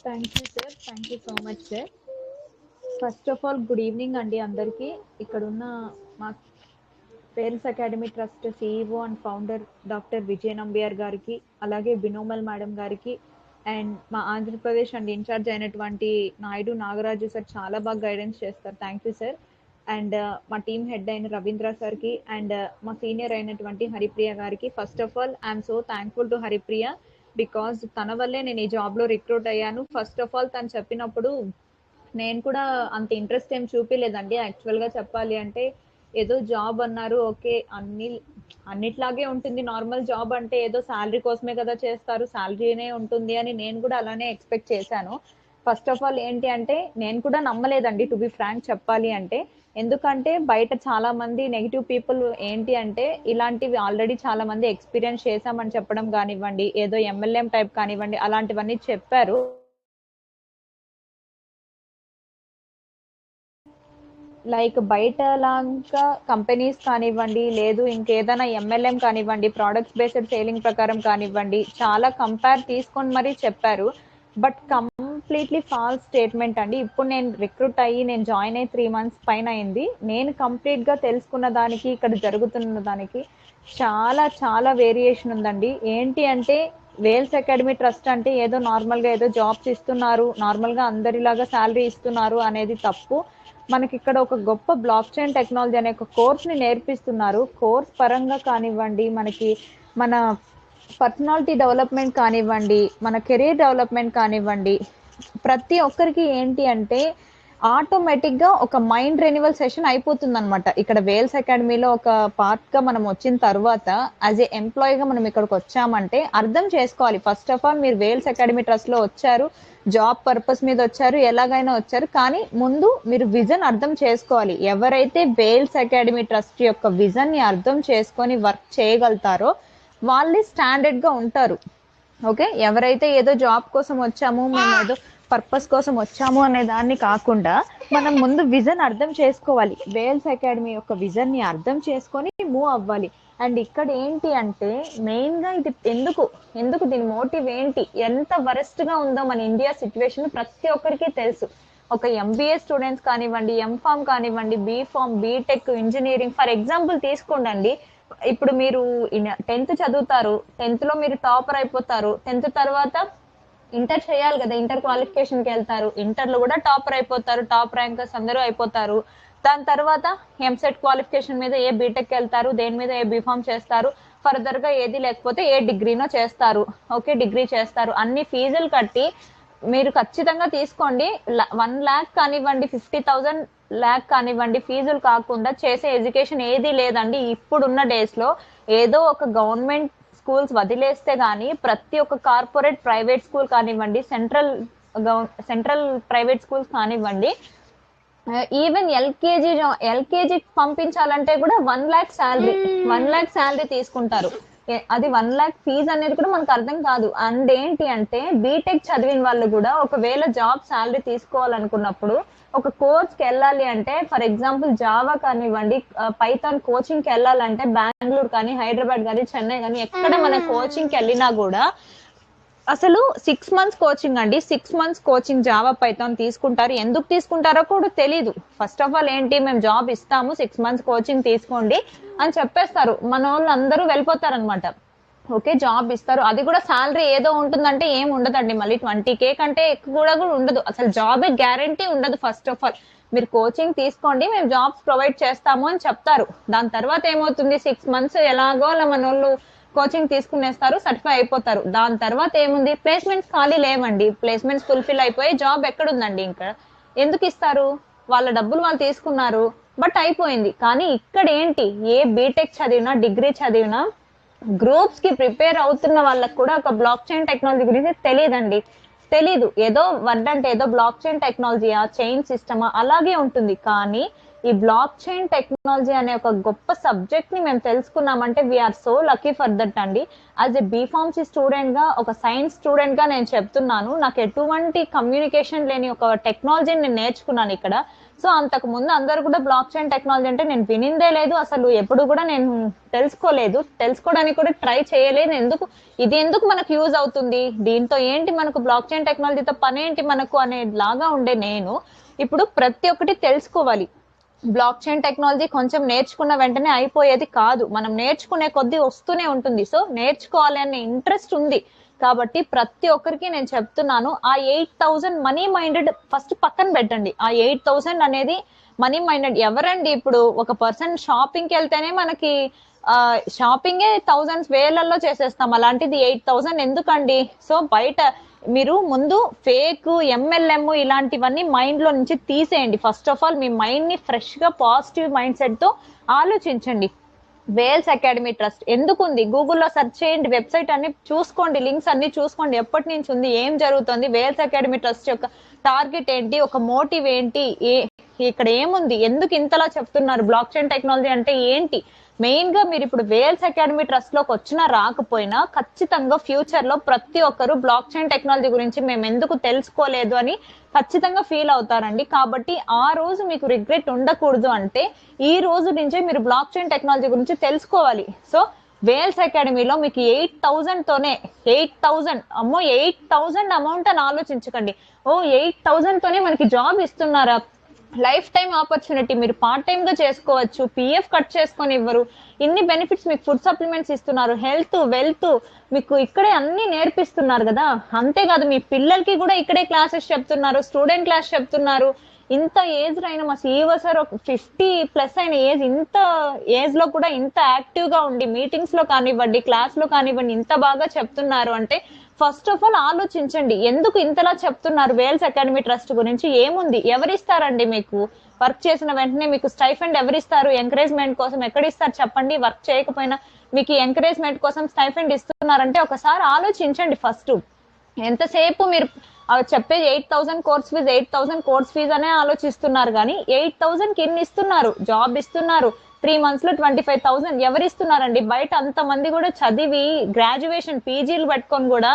Thank you, sir. Thank you so much, sir. First of all good evening అండి అందరికీ. ఇక్కడున్న మా Vels academy trust CEO and founder doctor Vijaya Nambiar గారికి, అలాగే బినోమల్ madam గారికి, and మా Andhra Pradesh and incharge అయినటువంటి Naidu Nagaraju sir చాలా బాగా గైడెన్స్ చేస్తారు. Thank you sir. అండ్ మా టీమ్ హెడ్ అయిన రవీంద్ర సార్కి అండ్ మా సీనియర్ అయినటువంటి హరిప్రియ గారికి. First of all I'm so thankful to Haripriya because తన వల్లే నేను ఈ జాబ్లో రిక్రూట్ అయ్యాను. ఫస్ట్ ఆఫ్ ఆల్ తను చెప్పినప్పుడు నేను కూడా అంత ఇంట్రెస్ట్ ఏం చూపించలేదండి. యాక్చువల్గా చెప్పాలి అంటే ఏదో జాబ్ అన్నారు, ఓకే అన్నిట్లాగే ఉంటుంది, నార్మల్ జాబ్ అంటే ఏదో శాలరీ కోసమే కదా చేస్తారు, శాలరీనే ఉంటుంది అని నేను కూడా అలానే ఎక్స్పెక్ట్ చేశాను. ఫస్ట్ ఆఫ్ ఆల్ ఏంటి అంటే నేను కూడా నమ్మలేదండి, టు బి ఫ్రాంక్ చెప్పాలి అంటే. ఎందుకంటే బయట చాలా మంది నెగిటివ్ పీపుల్ ఏంటి అంటే ఇలాంటివి ఆల్రెడీ చాలా మంది ఎక్స్పీరియన్స్ చేశామని చెప్పడం కానివ్వండి, ఏదో ఎంఎల్ఎం టైప్ కానివ్వండి, అలాంటివన్నీ చెప్పారు. లైక్ బయట లాగా కంపెనీస్ కానివ్వండి, లేదు ఇంకేదైనా ఎంఎల్ఎం కానివ్వండి, ప్రోడక్ట్స్ బేస్డ్ సేలింగ్ ప్రకారం కానివ్వండి, చాలా కంపేర్ తీసుకొని మరీ చెప్పారు. బట్ కంప్లీట్లీ ఫాల్స్ స్టేట్మెంట్ అండి. ఇప్పుడు నేను రిక్రూట్ అయ్యి నేను జాయిన్ అయ్యి 3 months పైన అయింది. నేను కంప్లీట్గా తెలుసుకున్న దానికి ఇక్కడ జరుగుతున్న దానికి చాలా చాలా వేరియేషన్ ఉందండి. ఏంటి అంటే వేల్స్ అకాడమీ ట్రస్ట్ అంటే ఏదో నార్మల్గా ఏదో జాబ్స్ ఇస్తున్నారు, నార్మల్గా అందరిలాగా శాలరీ ఇస్తున్నారు అనేది తప్పు. మనకి ఇక్కడ ఒక గొప్ప బ్లాక్ చైన్ టెక్నాలజీ అనే ఒక కోర్స్ని నేర్పిస్తున్నారు. కోర్స్ పరంగా కానివ్వండి, మనకి మన పర్సనాలిటీ డెవలప్మెంట్ కానివ్వండి, మన కెరీర్ డెవలప్మెంట్ కానివ్వండి, ప్రతి ఒక్కరికి ఏంటి అంటే ఆటోమేటిక్గా ఒక మైండ్ రెన్యువల్ సెషన్ అయిపోతుంది అనమాట. ఇక్కడ వేల్స్ అకాడమీలో ఒక పార్ట్గా మనం వచ్చిన తర్వాత యాజ్ ఏ ఎంప్లాయీగా మనం ఇక్కడికి వచ్చామంటే అర్థం చేసుకోవాలి. ఫస్ట్ ఆఫ్ ఆల్ మీరు వేల్స్ అకాడమీ ట్రస్ట్లో వచ్చారు, జాబ్ పర్పస్ మీద వచ్చారు, ఎలాగైనా వచ్చారు, కానీ ముందు మీరు విజన్ అర్థం చేసుకోవాలి. ఎవరైతే వేల్స్ అకాడమీ ట్రస్ట్ యొక్క విజన్ని అర్థం చేసుకొని వర్క్ చేయగలుగుతారో వాళ్ళే స్టాండర్డ్గా ఉంటారు. ఓకే, ఎవరైతే ఏదో జాబ్ కోసం వచ్చాము, మేము ఏదో పర్పస్ కోసం వచ్చాము అనే దాన్ని కాకుండా మనం ముందు విజన్ అర్థం చేసుకోవాలి. వేల్స్ అకాడమీ యొక్క విజన్ని అర్థం చేసుకొని మూవ్ అవ్వాలి. అండ్ ఇక్కడ ఏంటి అంటే మెయిన్గా ఇది ఎందుకు దీని మోటివ్ ఏంటి, ఎంత వరస్ట్గా ఉందో మన ఇండియా సిచ్యువేషన్ ప్రతి ఒక్కరికి తెలుసు. ఒక ఎంబీఏ స్టూడెంట్స్ కానివ్వండి, ఎంఫామ్ కానివ్వండి, B Pharm, B Tech, engineering for example తీసుకోండి. ఇప్పుడు మీరు 10th చదువుతారు, 10thలో మీరు టాపర్ అయిపోతారు, 10th తర్వాత ఇంటర్ చేయాలి కదా, ఇంటర్ క్వాలిఫికేషన్కి వెళ్తారు, ఇంటర్లో కూడా టాపర్ అయిపోతారు, టాప్ ర్యాంకర్స్ అందరూ అయిపోతారు. దాని తర్వాత ఎంసెట్ క్వాలిఫికేషన్ మీద ఏ బీటెక్ వెళ్తారు, దేని మీద ఏ బీఫామ్ చేస్తారు, ఫర్దర్గా ఏది లేకపోతే ఏ డిగ్రీనో చేస్తారు. ఓకే, డిగ్రీ చేస్తారు, అన్ని ఫీజులు కట్టి మీరు ఖచ్చితంగా తీసుకోండి. 1 lakh కానివ్వండి, 50,000 lakh కానివ్వండి, ఫీజులు కాకుండా చేసే ఎడ్యుకేషన్ ఏది లేదండి ఇప్పుడున్న డేస్లో. ఏదో ఒక గవర్నమెంట్ స్కూల్స్ వదిలేస్తే కానీ ప్రతి ఒక్క కార్పొరేట్ ప్రైవేట్ స్కూల్ కానివ్వండి, సెంట్రల్ ప్రైవేట్ స్కూల్స్ కానివ్వండి, ఈవెన్ ఎల్కేజీ పంపించాలంటే కూడా 1 lakh శాలరీ తీసుకుంటారు. అది 1 lakh ఫీజు అనేది కూడా మనకు అర్థం కాదు. అండ్ ఏంటి అంటే బీటెక్ చదివిన వాళ్ళు కూడా ఒకవేళ జాబ్ సాలరీ తీసుకోవాలనుకున్నప్పుడు ఒక కోర్స్కి వెళ్ళాలి అంటే, ఫర్ ఎగ్జాంపుల్ జావా కానివ్వండి, పైథాన్ కోచింగ్కి వెళ్ళాలంటే బెంగళూరు కానీ, హైదరాబాద్ కానీ, చెన్నై కానీ ఎక్కడ మన కోచింగ్కి వెళ్ళినా కూడా అసలు 6 months కోచింగ్ అండి. 6 months కోచింగ్ జావా పైథాన్ తీసుకుంటారు. ఎందుకు తీసుకుంటారో కూడా తెలీదు. ఫస్ట్ ఆఫ్ ఆల్ ఏంటి, మేము జాబ్ ఇస్తాము, 6 months కోచింగ్ తీసుకోండి అని చెప్పేస్తారు. మన వాళ్ళు అందరూ వెళ్ళిపోతారు అనమాట. ఓకే, జాబ్ ఇస్తారు, అది కూడా శాలరీ ఏదో ఉంటుందంటే ఏం ఉండదండి. మళ్ళీ 20K కంటే ఎక్కువ కూడా ఉండదు. అసలు జాబే గ్యారంటీ ఉండదు. ఫస్ట్ ఆఫ్ ఆల్ మీరు కోచింగ్ తీసుకోండి, మేము జాబ్స్ ప్రొవైడ్ చేస్తాము అని చెప్తారు. దాని తర్వాత ఏమవుతుంది, 6 months ఎలాగో అలా మన వాళ్ళు కోచింగ్ తీసుకునేస్తారు, సర్టిఫై అయిపోతారు. దాని తర్వాత ఏముంది, ప్లేస్మెంట్స్ ఖాళీ లేవండి. ప్లేస్మెంట్స్ ఫుల్ఫిల్ అయిపోయి జాబ్ ఎక్కడుందండి? ఇంకా ఎందుకు ఇస్తారు? వాళ్ళ డబ్బులు వాళ్ళు తీసుకున్నారు, బట్ అయిపోయింది. కానీ ఇక్కడ ఏంటి, ఏ బీటెక్ చదివినా, డిగ్రీ చదివినా, గ్రూప్స్ కి ప్రిపేర్ అవుతున్న వాళ్ళకి కూడా ఒక బ్లాక్ చైన్ టెక్నాలజీ గురించి తెలియదండి. తెలీదు. ఏదో వర్డ్ అంటే ఏదో బ్లాక్ చైన్ టెక్నాలజీయా, చైన్ సిస్టమా అలాగే ఉంటుంది. కానీ ఈ బ్లాక్ చైన్ టెక్నాలజీ అనే ఒక గొప్ప సబ్జెక్ట్ ని మేము తెలుసుకున్నామంటే we are so lucky for that అండి. యాజ్ ఎ బీఫార్మసీ స్టూడెంట్ గా, ఒక సైన్స్ స్టూడెంట్ గా నేను చెప్తున్నాను, నాకు ఎటువంటి కమ్యూనికేషన్ లేని ఒక టెక్నాలజీని నేను నేర్చుకున్నాను ఇక్కడ. సో అంతకు ముందు అందరూ కూడా బ్లాక్ చైన్ టెక్నాలజీ అంటే నేను వినిందే లేదు, అసలు ఎప్పుడు కూడా నేను తెలుసుకోలేదు, తెలుసుకోవడానికి కూడా ట్రై చేయలేదు. ఇది ఎందుకు మనకు యూజ్ అవుతుంది, దీంతో ఏంటి మనకు, బ్లాక్ చైన్ టెక్నాలజీతో పని ఏంటి మనకు అనేలాగా ఉండే నేను ఇప్పుడు ప్రతి ఒక్కటి తెలుసుకోవాలి. బ్లాక్ చైన్ టెక్నాలజీ కొంచెం నేర్చుకున్న వెంటనే అయిపోయేది కాదు, మనం నేర్చుకునే కొద్దీ వస్తూనే ఉంటుంది. సో నేర్చుకోవాలి అనే ఇంట్రెస్ట్ ఉంది కాబట్టి ప్రతి ఒక్కరికి నేను చెప్తున్నాను, ఆ 8,000 మనీ మైండెడ్ ఫస్ట్ పక్కన పెట్టండి. ఆ 8,000 అనేది మనీ మైండెడ్ ఎవరండి? ఇప్పుడు ఒక పర్సన్ షాపింగ్కి వెళ్తేనే మనకి షాపింగే thousands వేలల్లో చేసేస్తాం, అలాంటిది 8,000 ఎందుకండి? సో బయట మీరు ముందు ఫేక్ MLM ఇలాంటివన్నీ మైండ్ లో నుంచి తీసేయండి. First of all me mind ని ఫ్రెష్ గా పాజిటివ్ మైండ్ సెట్ తో ఆలోచించండి. వేల్స్ అకాడమీ ట్రస్ట్ ఎందుకుంది, గూగుల్లో సెర్చ్ చేయండి, వెబ్సైట్ అన్ని చూసుకోండి, లింక్స్ అన్ని చూసుకోండి, ఎప్పటి నుంచి ఉంది, ఏం జరుగుతుంది, వేల్స్ అకాడమీ ట్రస్ట్ యొక్క టార్గెట్ ఏంటి, ఒక మోటివ్ ఏంటి, ఇక్కడ ఏముంది, ఎందుకు ఇంతలా చెప్తున్నారు, బ్లాక్ చైన్ టెక్నాలజీ అంటే ఏంటి. మెయిన్ గా మీరు ఇప్పుడు వేల్స్ అకాడమీ ట్రస్ట్ లోకి వచ్చినా రాకపోయినా ఖచ్చితంగా ఫ్యూచర్ లో ప్రతి ఒక్కరు బ్లాక్ చైన్ టెక్నాలజీ గురించి మేము ఎందుకు తెలుసుకోలేదు అని ఖచ్చితంగా ఫీల్ అవుతారండి. కాబట్టి ఆ రోజు మీకు రిగ్రెట్ ఉండకూడదు అంటే ఈ రోజు నుంచే మీరు బ్లాక్ చైన్ టెక్నాలజీ గురించి తెలుసుకోవాలి. సో వేల్స్ అకాడమీలో మీకు 8,000 తోనే 8,000 అమ్మో 8,000 అమౌంట్ అని ఆలోచించకండి. 8,000 తోనే మనకి జాబ్ ఇస్తున్నారా, లైఫ్ టైం ఆపర్చునిటీ, మీరు పార్ట్ టైం గా చేసుకోవచ్చు, PF కట్ చేసుకొని ఇవ్వరు, ఇన్ని బెనిఫిట్స్, మీకు ఫుడ్ సప్లిమెంట్స్ ఇస్తున్నారు, హెల్త్ వెల్త్ మీకు ఇక్కడే అన్ని నేర్పిస్తున్నారు కదా. అంతేకాదు మీ పిల్లలకి కూడా ఇక్కడే క్లాసెస్ చెప్తున్నారు, స్టూడెంట్ క్లాస్ చెప్తున్నారు. ఇంత ఏజ్ అయిన మా CEO సార్ ఒక 50+ అయిన ఏజ్, ఇంత ఏజ్ లో కూడా ఇంత యాక్టివ్ గా ఉండి మీటింగ్స్ లో కానివ్వండి, క్లాస్ లో కానివ్వండి ఇంత బాగా చెప్తున్నారు అంటే ఫస్ట్ ఆఫ్ ఆల్ ఆలోచించండి, ఎందుకు ఇంతలా చెప్తున్నారు. వేల్స్ అకాడమీ ట్రస్ట్ గురించి ఏముంది, ఎవరిస్తారండి మీకు వర్క్ చేసిన వెంటనే మీకు స్టైఫండ్ ఎవరిస్తారు, ఎంకరేజ్మెంట్ కోసం ఎక్కడిస్తారు చెప్పండి. వర్క్ చేయకపోయినా మీకు ఎంకరేజ్మెంట్ కోసం స్టైఫండ్ ఇస్తున్నారంటే ఒకసారి ఆలోచించండి. ఫస్ట్ ఎంతసేపు మీరు చెప్పే 8,000 కోర్స్ ఫీజ్ 8,000 కోర్స్ ఫీజ్ అనే ఆలోచిస్తున్నారు, కానీ 8,000 కి ఇన్ని ఇస్తున్నారు, జాబ్ ఇస్తున్నారు, 3 months లో 25,000 ఎవరు ఇస్తున్నారండి? బయట అంతమంది కూడా చదివి గ్రాడ్యుయేషన్ PGలు పెట్టుకొని కూడా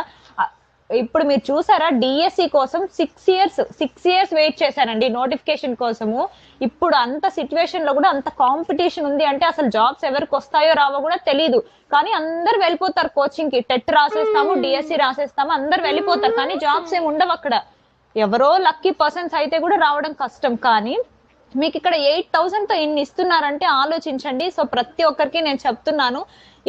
ఇప్పుడు మీరు చూసారా, DSE కోసం 6 years వెయిట్ చేశారండి నోటిఫికేషన్ కోసము. ఇప్పుడు అంత సిచ్యువేషన్ లో కూడా అంత కాంపిటీషన్ ఉంది అంటే అసలు జాబ్స్ ఎవరికి వస్తాయో రావో కూడా తెలీదు. కానీ అందరు వెళ్ళిపోతారు కోచింగ్ కి, టెట్ రాసేస్తాము, DSE రాసేస్తాము, అందరు వెళ్ళిపోతారు, కానీ జాబ్స్ ఏమి ఉండవు అక్కడ. ఎవరో లక్కీ పర్సన్స్ అయితే కూడా రావడం కష్టం. కానీ మీకు ఇక్కడ 8,000 తో ఇన్ని ఇస్తున్నారంటే ఆలోచించండి. సో ప్రతి ఒక్కరికి నేను చెప్తున్నాను,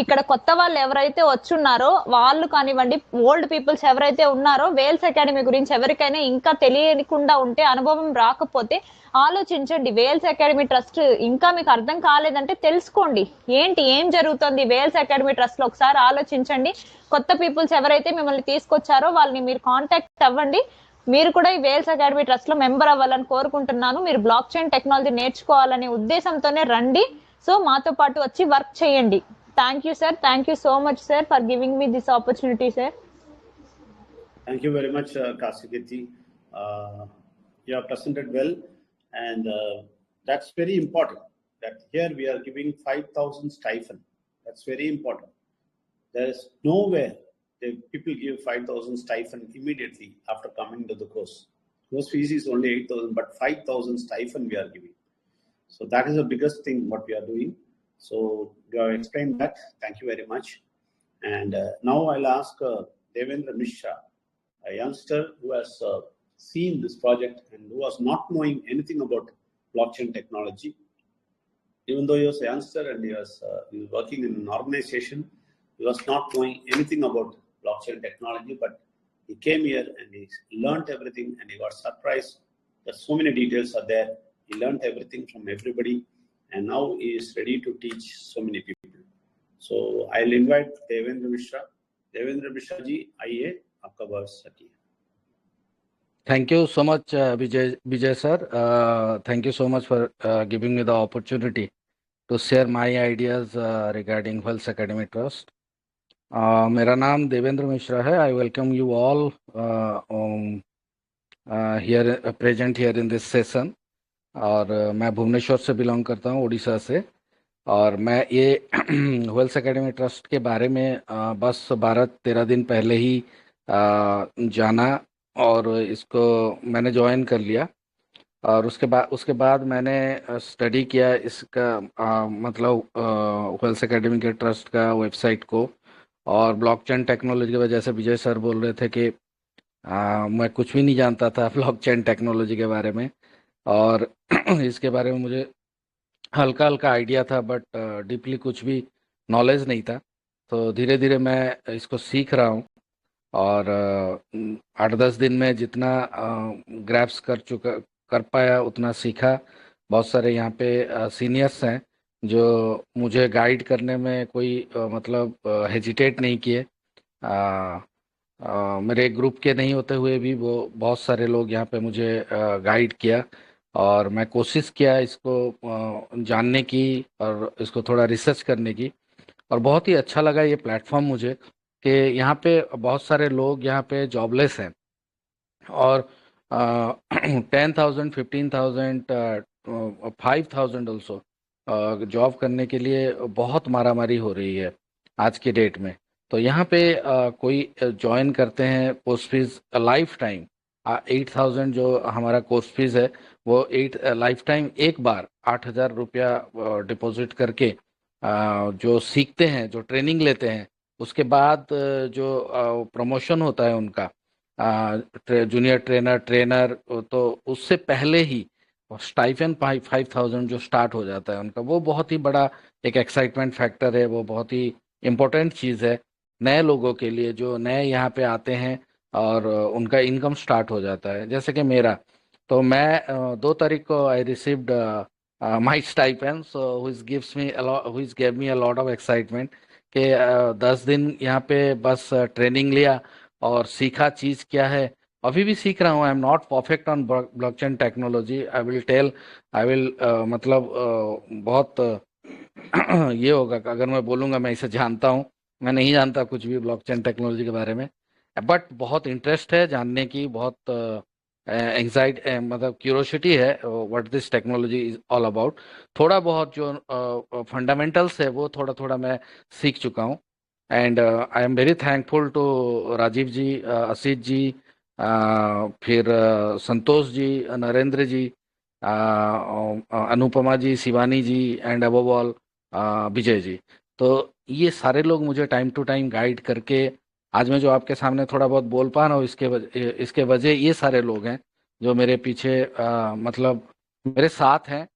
ఇక్కడ కొత్త వాళ్ళు ఎవరైతే వచ్చున్నారో వాళ్ళు కానివ్వండి, ఓల్డ్ పీపుల్స్ ఎవరైతే ఉన్నారో, వేల్స్ అకాడమీ గురించి ఎవరికైనా ఇంకా తెలియకుండా ఉంటే, అనుభవం రాకపోతే ఆలోచించండి. వేల్స్ అకాడమీ ట్రస్ట్ ఇంకా మీకు అర్థం కాలేదంటే తెలుసుకోండి, ఏం జరుగుతుంది వేల్స్ అకాడమీ ట్రస్ట్ లో ఒకసారి ఆలోచించండి. కొత్త పీపుల్స్ ఎవరైతే మిమ్మల్ని తీసుకొచ్చారో వాళ్ళని మీరు కాంటాక్ట్ అవ్వండి. మీరు కూడా ఈ వేల్స్ అకాడమీ ట్రస్ట్ లో మెంబర్ అవ్వాలని కోరుకుంటున్నాను. మీరు బ్లాక్ చైన్ టెక్నాలజీ నేర్చుకోవాలనే ఉద్దేశంతోనే రండి. సో మాతో పాటు వచ్చి వర్క్ చేయండి. Thank you sir, thank you so much sir for giving me this opportunity sir. Thank you very much, Kasikirti. You have presented well, and that's very important. That here we are giving 5,000 stipend. That's very important. There is nowhere the people give 5,000 stipend immediately after coming to the course. Course fees is only 8,000, but 5,000 stipend we are giving. So that is the biggest thing what we are doing. So you have explained that. Thank you very much. And now I'll ask Devendra Mishra, a youngster who has seen this project and who was not knowing anything about blockchain technology. Even though he was a youngster and he was working in an organization, he was not knowing anything about blockchain technology, but he came here and he learned everything and he got surprised that so many details are there. He learned everything from everybody and now he is ready to teach so many people. So I'll invite Devendra Mishra. Devendra Mishra ji, आइए आपका words रखिए. Thank you so much, Vijay sir. Thank you so much for giving me the opportunity to share my ideas regarding Wealth Academy Trust. मेरा नाम देवेंद्र मिश्रा है. I welcome you all here present here in this session. और मैं भुवनेश्वर से belong करता हूँ, उड़ीसा से. और मैं ये वेल्थ एकेडमी ट्रस्ट के बारे में बस 12-13 दिन पहले ही जाना और इसको मैंने ज्वाइन कर लिया. और उसके बाद मैंने स्टडी किया इसका मतलब वेल्थ एकेडमी के ट्रस्ट का वेबसाइट को. और ब्लॉकचेन टेक्नोलॉजी की वजह से विजय सर बोल रहे थे कि मैं कुछ भी नहीं जानता था ब्लॉकचेन टेक्नोलॉजी के बारे में. और इसके बारे में मुझे हल्का हल्का आइडिया था, बट डीपली कुछ भी नॉलेज नहीं था. तो धीरे धीरे मैं इसको सीख रहा हूँ और 8-10 दिन में जितना ग्रैप्स कर पाया उतना सीखा. बहुत सारे यहाँ पे सीनियर्स हैं जो मुझे गाइड करने में कोई मतलब हेजिटेट नहीं किए. मेरे ग्रुप के नहीं होते हुए भी वो बहुत सारे लोग यहाँ पे मुझे गाइड किया और मैं कोशिश किया इसको जानने की और इसको थोड़ा रिसर्च करने की. और बहुत ही अच्छा लगा ये प्लेटफॉर्म मुझे कि यहाँ पे बहुत सारे लोग यहाँ पे जॉबलेस हैं और 10,000, 15,000, 5,000 ऑल्सो जॉब करने के लिए बहुत मारामारी हो रही है आज के डेट में. तो यहाँ पे कोई ज्वाइन करते हैं, कोर्स फीस लाइफ टाइम 8,000 जो हमारा कोर्स फीस है वो लाइफ टाइम एक बार 8,000 रुपया डिपॉजिट करके जो सीखते हैं, जो ट्रेनिंग लेते हैं, उसके बाद जो प्रमोशन होता है उनका जूनियर ट्रेनर, तो उससे पहले ही स्टाइफन 5,000 जो स्टार्ट हो जाता है उनका, वो बहुत ही बड़ा एक एक्साइटमेंट फैक्टर है. वो बहुत ही इम्पोर्टेंट चीज़ है नए लोगों के लिए जो नए यहाँ पे आते हैं और उनका इनकम स्टार्ट हो जाता है. जैसे कि मेरा, तो मैं 2 तारीख को I received my stipend, so which give me a lot of excitement कि 10 दिन यहाँ पे बस ट्रेनिंग लिया और सीखा चीज़ क्या है. अभी भी सीख रहा हूँ. I am not perfect on blockchain technology. I will मतलब बहुत ये होगा अगर मैं बोलूँगा मैं इसे जानता हूँ. मैं नहीं जानता कुछ भी ब्लॉकचेन टेक्नोलॉजी के बारे में, बट बहुत इंटरेस्ट है जानने की, बहुत मतलब क्यूरोसिटी है what this technology is all about. थोड़ा बहुत जो फंडामेंटल्स है वो थोड़ा मैं सीख चुका हूँ. And I am very thankful to Rajiv ji, Asit ji, फिर Santosh ji, Narendra ji, Anupama ji, Shivani ji and above all Vijay ji. तो ये सारे लोग मुझे टाइम टू टाइम गाइड करके आज मैं जो आपके सामने थोड़ा बहुत बोल पा रहा हूँ इसके वजह ये सारे लोग हैं जो मेरे पीछे मतलब मेरे साथ हैं.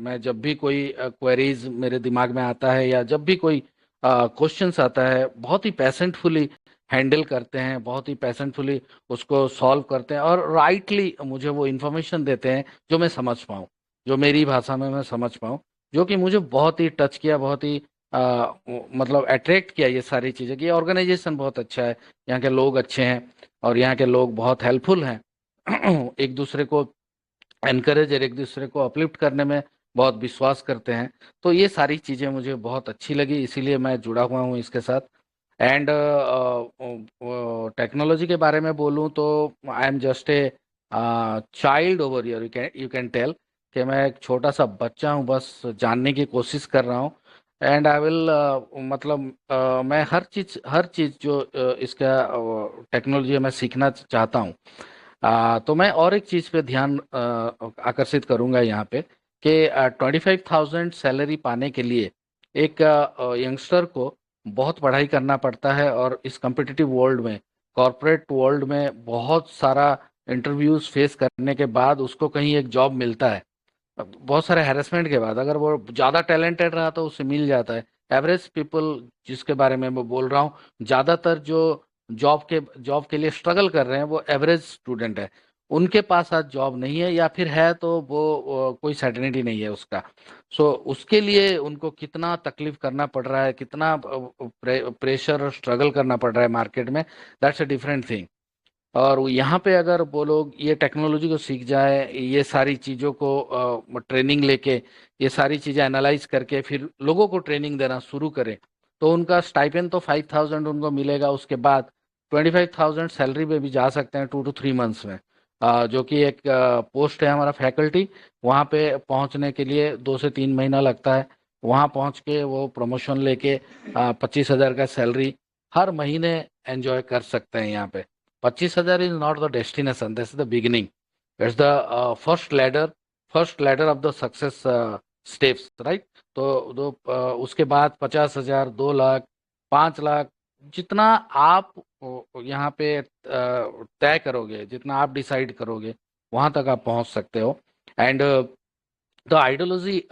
मैं जब भी कोई क्वेरीज मेरे दिमाग में आता है या जब भी कोई क्वेश्चंस आता है, बहुत ही पैशेंटफुली हैंडल करते हैं, बहुत ही पैशेंटफुली उसको सॉल्व करते हैं और राइटली मुझे वो इन्फॉर्मेशन देते हैं जो मैं समझ पाऊँ, जो मेरी भाषा में मैं समझ पाऊँ, जो कि मुझे बहुत ही टच किया, बहुत ही मतलब अट्रैक्ट किया ये सारी चीज़ें कि ऑर्गेनाइजेशन बहुत अच्छा है, यहाँ के लोग अच्छे हैं और यहाँ के लोग बहुत हेल्पफुल हैं. एक दूसरे को एनकरेज और एक दूसरे को अपलिफ्ट करने में बहुत विश्वास करते हैं. तो ये सारी चीज़ें मुझे बहुत अच्छी लगी, इसीलिए मैं जुड़ा हुआ हूँ इसके साथ. एंड टेक्नोलॉजी के बारे में बोलूँ तो I am just a child over here, you can tell कि मैं एक छोटा सा बच्चा हूँ, बस जानने की कोशिश कर रहा हूँ. एंड आई विल मतलब मैं हर चीज जो इसका टेक्नोलॉजी मैं सीखना चाहता हूँ। तो मैं और एक चीज पे ध्यान आकर्षित करूंगा यहाँ पे कि 25,000 सैलरी पाने के लिए एक यंगस्टर को बहुत पढ़ाई करना पड़ता है, और इस कॉम्पिटिटिव वर्ल्ड में, कॉरपोरेट वर्ल्ड में बहुत सारा इंटरव्यूज फेस करने के बाद उसको कहीं एक जॉब मिलता है। बहुत सारे हैरेसमेंट के बाद अगर वो ज़्यादा टैलेंटेड रहा तो उसे मिल जाता है। एवरेज पीपल जिसके बारे में मैं बोल रहा हूँ, ज़्यादातर जो जॉब के लिए स्ट्रगल कर रहे हैं वो एवरेज स्टूडेंट है। उनके पास आज जॉब नहीं है, या फिर है तो वो कोई सर्टेनिटी नहीं है उसका। सो उसके लिए उनको कितना तकलीफ करना पड़ रहा है, कितना प्रेशर और स्ट्रगल करना पड़ रहा है मार्केट में, दैट्स अ डिफरेंट थिंग। और यहाँ पे अगर वो लोग ये टेक्नोलॉजी को सीख जाए, ये सारी चीज़ों को ट्रेनिंग लेके, ये सारी चीज़ें एनालाइज करके फिर लोगों को ट्रेनिंग देना शुरू करें, तो उनका स्टाइपेंड तो 5,000 उनको मिलेगा। उसके बाद 25,000 सैलरी पे भी जा सकते हैं 2 to 3 मंथ्स में। जो कि एक पोस्ट है हमारा फैकल्टी, वहाँ पे पहुँचने के लिए 2 से 3 महीना लगता है। वहाँ पहुँच के वो प्रमोशन लेके 25,000 का सैलरी हर महीने एंजॉय कर सकते हैं यहाँ पे। 25,000 is not the destination, this is the beginning. It's the first ladder of the success steps, right? उसके बाद 50,000, 2 लाख, 5 लाख, जितना आप यहाँ पे तय करोगे, जितना आप डिसाइड करोगे, वहां तक आप पहुंच सकते हो। And the ideology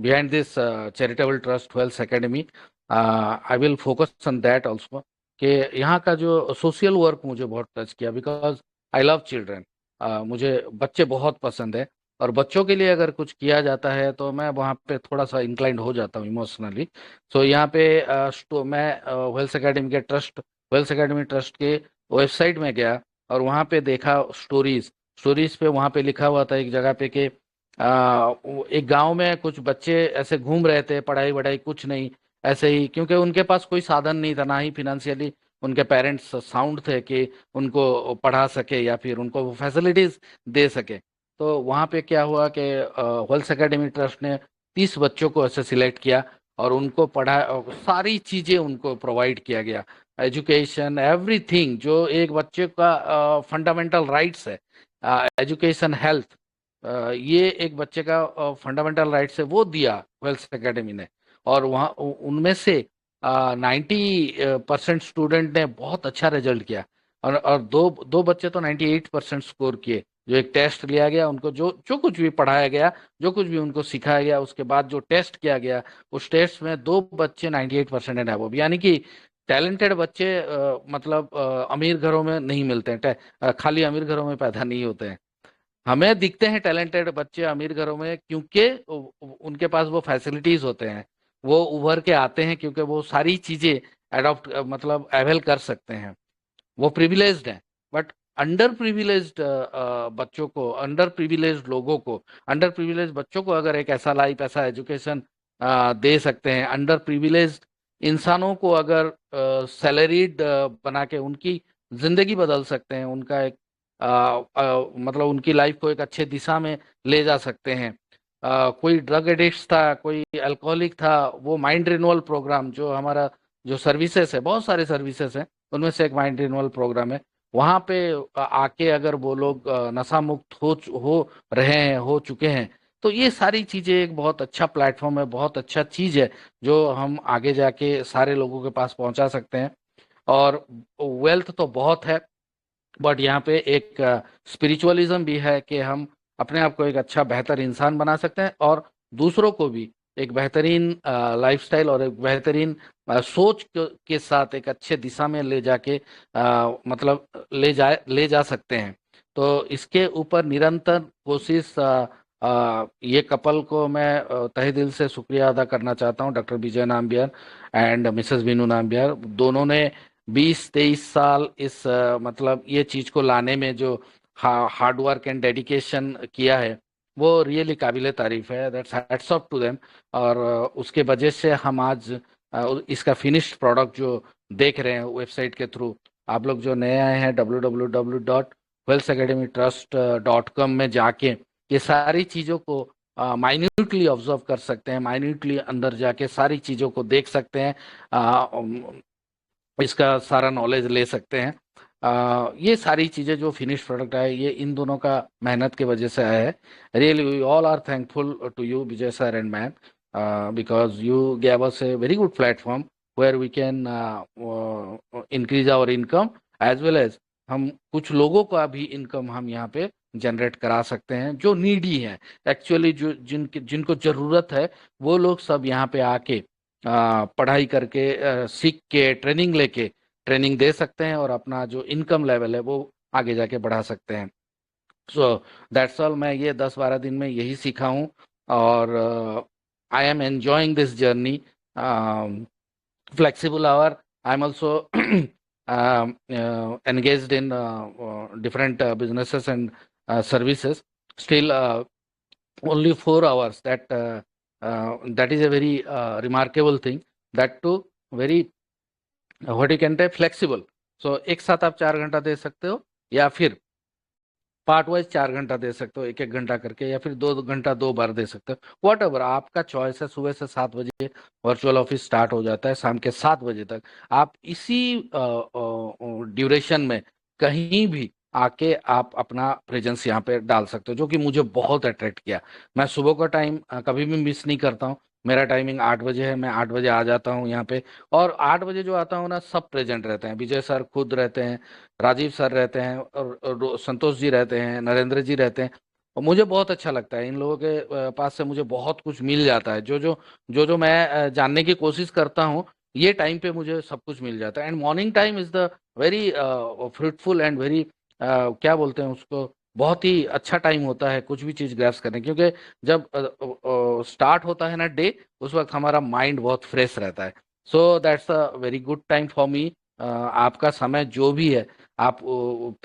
behind this charitable trust wealth academy, I will focus on that also, कि यहाँ का जो सोशल वर्क मुझे बहुत टच किया, बिकॉज आई लव चिल्ड्रन। मुझे बच्चे बहुत पसंद है, और बच्चों के लिए अगर कुछ किया जाता है तो मैं वहाँ पे थोड़ा सा इंक्लाइंड हो जाता हूँ इमोशनली। सो यहाँ पे मैं वेल्स एकेडमी ट्रस्ट के वेबसाइट में गया, और वहाँ पे देखा स्टोरीज पे वहाँ पे लिखा हुआ था एक जगह पे कि एक गांव में कुछ बच्चे ऐसे घूम रहे थे, पढ़ाई वढ़ाई कुछ नहीं, ऐसे ही, क्योंकि उनके पास कोई साधन नहीं था, ना ही फिनेंशियली उनके पेरेंट्स साउंड थे कि उनको पढ़ा सके या फिर उनको वो फैसिलिटीज दे सके। तो वहाँ पे क्या हुआ कि वेल्स एकेडमी ट्रस्ट ने 30 बच्चों को ऐसे सिलेक्ट किया, और उनको पढ़ा, सारी चीज़ें उनको प्रोवाइड किया गया, एजुकेशन, एवरीथिंग जो एक बच्चे का फंडामेंटल राइट्स है, एजुकेशन, हेल्थ, ये एक बच्चे का फंडामेंटल राइट्स है, वो दिया वेल्स एकेडमी ने। और वहाँ उनमें से 90% स्टूडेंट ने बहुत अच्छा रिजल्ट किया, और दो दो बच्चे तो 98% स्कोर किए। जो एक टेस्ट लिया गया, उनको जो जो कुछ भी पढ़ाया गया, जो कुछ भी उनको सिखाया गया, उसके बाद जो टेस्ट किया गया, उस टेस्ट में 2 बच्चे 98% एंड अबव, यानी कि टैलेंटेड बच्चे मतलब अमीर घरों में नहीं मिलते हैं, खाली अमीर घरों में पैदा नहीं होते हैं। हमें दिखते हैं टैलेंटेड बच्चे अमीर घरों में, क्योंकि उनके पास वो फैसिलिटीज होते हैं, वो उभर के आते हैं, क्योंकि वो सारी चीजें अडॉप्ट मतलब अवेल कर सकते हैं, वो प्रिविलेज्ड हैं। बट अंडर प्रिविलेज्ड बच्चों को, अंडर प्रिविलेज्ड लोगों को, अंडर प्रिविलेज्ड बच्चों को अगर एक ऐसा लाइफ, ऐसा एजुकेशन दे सकते हैं, अंडर प्रिविलेज्ड इंसानों को अगर सैलरीड बना के उनकी जिंदगी बदल सकते हैं, उनका एक मतलब उनकी लाइफ को एक अच्छे दिशा में ले जा सकते हैं। कोई ड्रग एडिक्ट था, कोई अल्कोहलिक था, वो माइंड रिन्यूअल प्रोग्राम, जो हमारा जो सर्विसेज है, बहुत सारे सर्विसेज हैं, उनमें से एक माइंड रिन्यूअल प्रोग्राम है, वहाँ पे आके अगर वो लोग नशा मुक्त हो रहे हैं, हो चुके हैं, तो ये सारी चीज़ें एक बहुत अच्छा प्लेटफॉर्म है, बहुत अच्छा चीज़ है, जो हम आगे जाके सारे लोगों के पास पहुंचा सकते हैं। और वेल्थ तो बहुत है, बट यहाँ पे एक स्पिरिचुअलिज्म भी है कि हम अपने आप को एक अच्छा बेहतर इंसान बना सकते हैं, और दूसरों को भी एक बेहतरीन लाइफस्टाइल और एक बेहतरीन सोच के साथ एक अच्छे दिशा में ले जाके मतलब ले जा सकते हैं। तो इसके ऊपर निरंतर कोशिश, ये कपल को मैं तहे दिल से शुक्रिया अदा करना चाहता हूँ, doctor Vijay Nambiar and Mrs Binu Nambiar. दोनों ने 20-23 साल इस मतलब ये चीज को लाने में जो हार्ड वर्क एंड डेडिकेशन किया है, वो रियली काबिले तारीफ है, that's hats off to them. और उसके वजह से हम आज इसका फिनिश्ड प्रोडक्ट जो देख रहे हैं वेबसाइट के थ्रू, आप लोग जो नए आए हैं www.wellsacademytrust.com में जाके ये सारी चीज़ों को माइन्यूटली ऑब्जर्व कर सकते हैं, माइन्यूटली अंदर जाके सारी चीज़ों को देख सकते हैं, इसका सारा नॉलेज ले सकते हैं। ये सारी चीज़ें जो फिनिश प्रोडक्ट है ये इन दोनों का मेहनत की वजह से आया है। Really we all are thankful to you Vijay sir and ma'am, because you gave us a very good platform where we can increase our income as well as हम कुछ लोगों का भी इनकम हम यहाँ पे जनरेट करा सकते हैं जो नीडी है एक्चुअली, जो जिनको जरूरत है वो लोग सब यहाँ पे आके पढ़ाई करके सीख के ट्रेनिंग लेके ट्रेनिंग दे सकते हैं और अपना जो इनकम लेवल है वो आगे जाके बढ़ा सकते हैं। So that's all. मैं ये 10-12 दिन में यही सीखा हूँ और I am enjoying this journey. flexible hour, I'm also engaged in different businesses and services. Still, only 4 hours. That is a very remarkable thing. That too very what you can say flexible. So एक साथ आप 4 घंटा दे सकते हो या फिर part wise 4 घंटा दे सकते हो, 1-1 घंटा करके, या फिर 2 घंटा 2 बार दे सकते हो, वॉट एवर आपका चॉइस है। सुबह से 7 बजे वर्चुअल ऑफिस स्टार्ट हो जाता है, शाम के 7 बजे तक आप इसी ड्यूरेशन में कहीं भी आके आप अपना प्रेजेंस यहाँ पे डाल सकते हो, जो कि मुझे बहुत अट्रैक्ट किया। मैं सुबह का टाइम कभी भी मिस नहीं करता हूँ। मेरा टाइमिंग 8 बजे है, मैं 8 बजे आ जाता हूँ यहाँ पे, और 8 बजे जो आता हूँ ना सब प्रेजेंट रहते हैं। विजय सर खुद रहते हैं, राजीव सर रहते हैं, और संतोष जी रहते हैं, नरेंद्र जी रहते हैं, और मुझे बहुत अच्छा लगता है। इन लोगों के पास से मुझे बहुत कुछ मिल जाता है। जो मैं जानने की कोशिश करता हूँ ये टाइम पे मुझे सब कुछ मिल जाता है। And morning time is the very fruitful and very क्या बोलते हैं उसको, बहुत ही अच्छा टाइम होता है कुछ भी चीज ग्रैस्प करने, क्योंकि जब स्टार्ट होता है ना डे, उस वक्त हमारा माइंड बहुत फ्रेश रहता है। So that's a very good time for me. आपका समय जो भी है, आप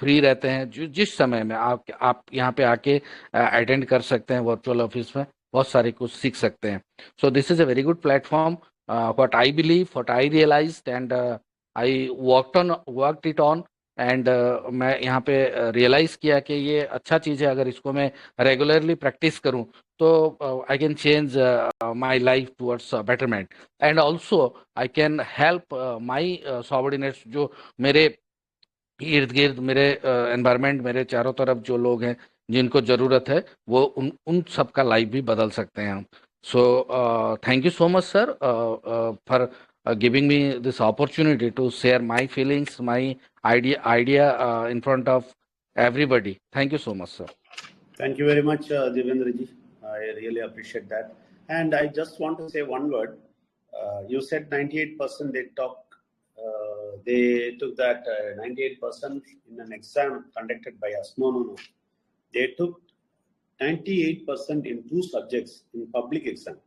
फ्री रहते हैं, जिस समय में आप यहाँ पे आके अटेंड कर सकते हैं वर्चुअल ऑफिस में, बहुत सारे कुछ सीख सकते हैं। So this is a very good platform, what I believe, what I realized and I worked it on, and मैं यहाँ पे रियलाइज किया कि ये अच्छा चीज़ है। अगर इसको मैं रेगुलरली प्रैक्टिस करूँ तो I can change my life towards betterment, and also I can help my subordinates, जो मेरे इर्द गिर्द, मेरे एनवायरनमेंट, मेरे चारों तरफ जो लोग हैं जिनको ज़रूरत है, वो उन सब का लाइफ भी बदल सकते हैं हम। So thank you so much sir for giving me this opportunity to share my feelings, my idea in front of everybody. Thank you so much, sir. Thank you very much, Devendra ji. I really appreciate that. And I just want to say one word. You said 98% they took that 98% in an exam conducted by us. No. They took 98% in 2 subjects in public exam.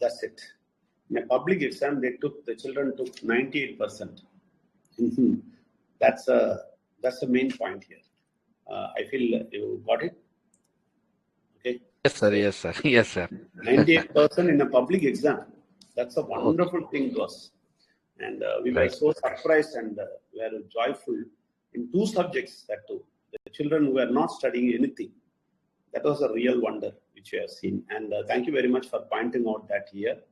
That's it. In a public exam, the children took 98%. That's the main point here. I feel you got it. Okay. Yes, sir. Yes, sir. Yes, sir. 98% in a public exam. That's a wonderful thing to us. And we were so surprised and we were joyful in 2 subjects that too. The children who were not studying anything. That was a real wonder which we have seen. And thank you very much for pointing out that here.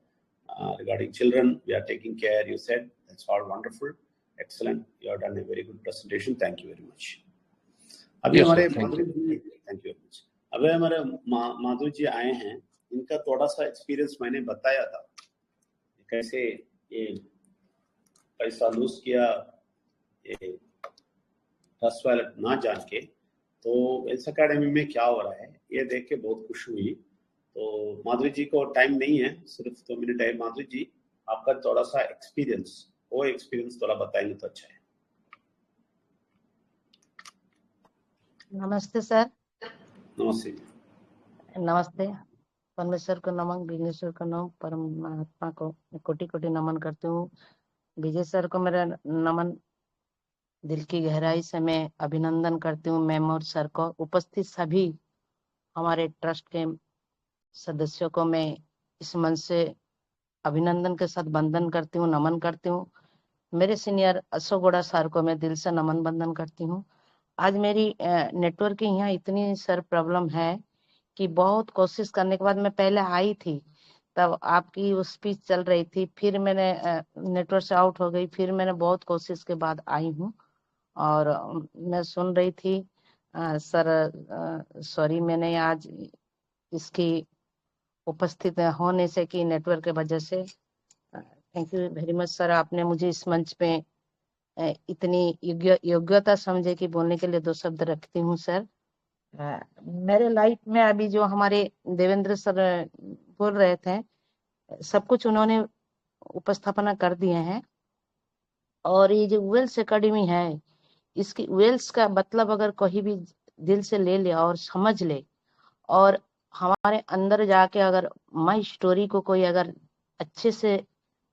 Regarding children, we are taking care, you said. That's all wonderful. Excellent. You have done a very good presentation. Thank you very much. अभी हमारे माधुरी जी, thank you very much. अभी हमारे माधुरी जी आए हैं, इनका थोड़ा सा experience मैंने बताया था, कैसे ये पैसा लूज किया ये ट्रस्ट वॉलेट ना जान के, तो वेल्स एकेडमी में क्या हो रहा है ये देख के बहुत खुशी हुई। तो माधुरी जी को टाइम नहीं है, सिर्फ 2 मिनट है। माधुरी जी, आपका थोड़ा सा एक्सपीरियंस थोड़ा बताएंगे तो अच्छा है। नमस्ते सर। नमस्ते। नमस्ते। परमेश्वर को नमन, विघ्नेश्वर को नमन, परमात्मा को कोटि कोटि नमन करती हूँ। विजय सर को मेरा नमन दिल की गहराई से मैं अभिनंदन करती हूँ। मैम और सर को, उपस्थित सभी हमारे ट्रस्ट के सदस्यों को मैं इस मंच से अभिनंदन के साथ वंदन करती हूँ, नमन करती हूँ। मेरे सीनियर अशोक गौड़ा सर को मैं दिल से नमन वंदन करती हूँ। आज मेरी नेटवर्क की यहाँ इतनी सर प्रॉब्लम है कि बहुत कोशिश करने के बाद मैं पहले आई थी, तब आपकी वो स्पीच चल रही थी, फिर मैंने नेटवर्क से आउट हो गई, फिर मैंने बहुत कोशिश के बाद आई हूँ और मैं सुन रही थी। सर सॉरी, मैंने आज इसकी उपस्थित होने से कि नेटवर्क के वजह से। Thank you very much sir, आपने मुझे इस मंच पे इतनी योग्यता समझे कि बोलने के लिए 2 शब्द रखती हूँ सर। मेरे लाइफ में अभी जो हमारे देवेंद्र सर बोल रहे थे, सब कुछ उन्होंने उपस्थापना कर दिए हैं। और ये जो वेल्स एकेडमी है, इसकी वेल्स का मतलब अगर कोई भी दिल से ले ले और समझ ले और हमारे अंदर जाके अगर माई स्टोरी को कोई अगर अच्छे से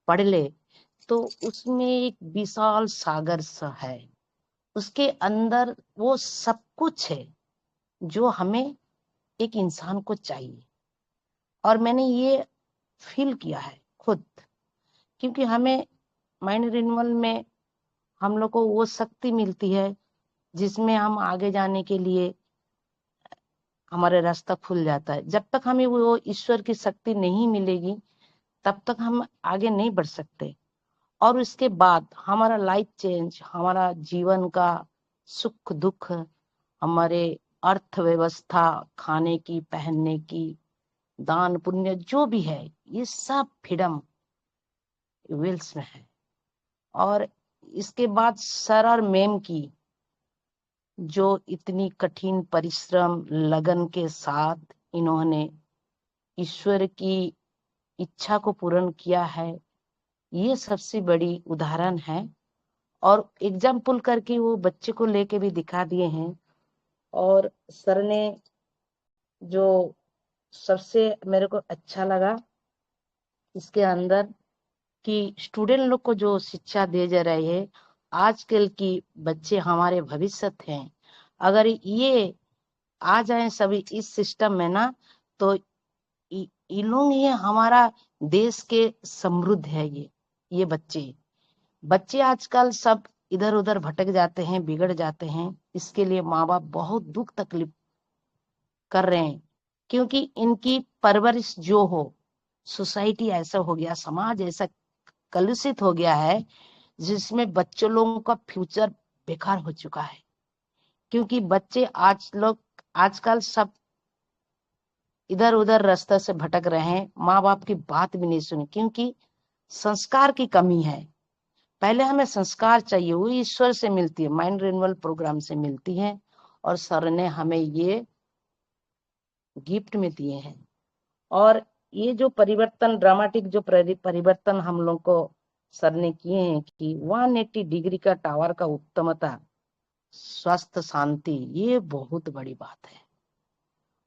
पढ़ ले तो उसमें एक विशाल सागर सा है, उसके अंदर वो सब कुछ है जो हमें एक इंसान को चाहिए। और मैंने ये फील किया है खुद, क्योंकि हमें माइंड रिन्यूअल में हम लोग को वो शक्ति मिलती है जिसमें हम आगे जाने के लिए हमारे रास्ता खुल जाता है। जब तक हमें वो ईश्वर की शक्ति नहीं मिलेगी तब तक हम आगे नहीं बढ़ सकते। और उसके बाद हमारा लाइफ चेंज, हमारा जीवन का सुख दुख, हमारे अर्थव्यवस्था, खाने की, पहनने की, दान पुण्य जो भी है, ये सब फ्रीडम वेल्स में है। और इसके बाद सर और मैम की जो इतनी कठिन परिश्रम लगन के साथ इन्होंने ईश्वर की इच्छा को पूर्ण किया है, ये सबसे बड़ी उदाहरण है। और एग्जाम्पल करके वो बच्चे को लेके भी दिखा दिए हैं। और सर ने जो सबसे मेरे को अच्छा लगा इसके अंदर कि स्टूडेंट लोग को जो शिक्षा दे जा रहे हैं, आजकल की बच्चे हमारे भविष्य हैं। अगर ये आ जाए सभी इस सिस्टम में ना, तो ये लोग, ये हमारा देश के समृद्ध है। ये बच्चे आजकल सब इधर उधर भटक जाते हैं, बिगड़ जाते हैं। इसके लिए माँ बाप बहुत दुख तकलीफ कर रहे हैं, क्योंकि इनकी परवरिश जो हो, सोसाइटी ऐसा हो गया, समाज ऐसा कलुषित हो गया है जिसमें बच्चों लोगों का फ्यूचर बेकार हो चुका है। क्योंकि बच्चे आजकल सब इधर उधर रास्ते से भटक रहे हैं, माँ बाप की बात भी नहीं सुनी, क्योंकि संस्कार की कमी है। पहले हमें संस्कार चाहिए, वो ईश्वर से मिलती है, माइंड रिन्यूअल प्रोग्राम से मिलती है। और सर ने हमें ये गिफ्ट में दिए हैं। और ये जो परिवर्तन, ड्रामेटिक जो परिवर्तन हम लोग को सर ने किए हैं कि 180 डिग्री का टावर का उत्तमता, स्वास्थ्य, शांति, ये बहुत बड़ी बात है।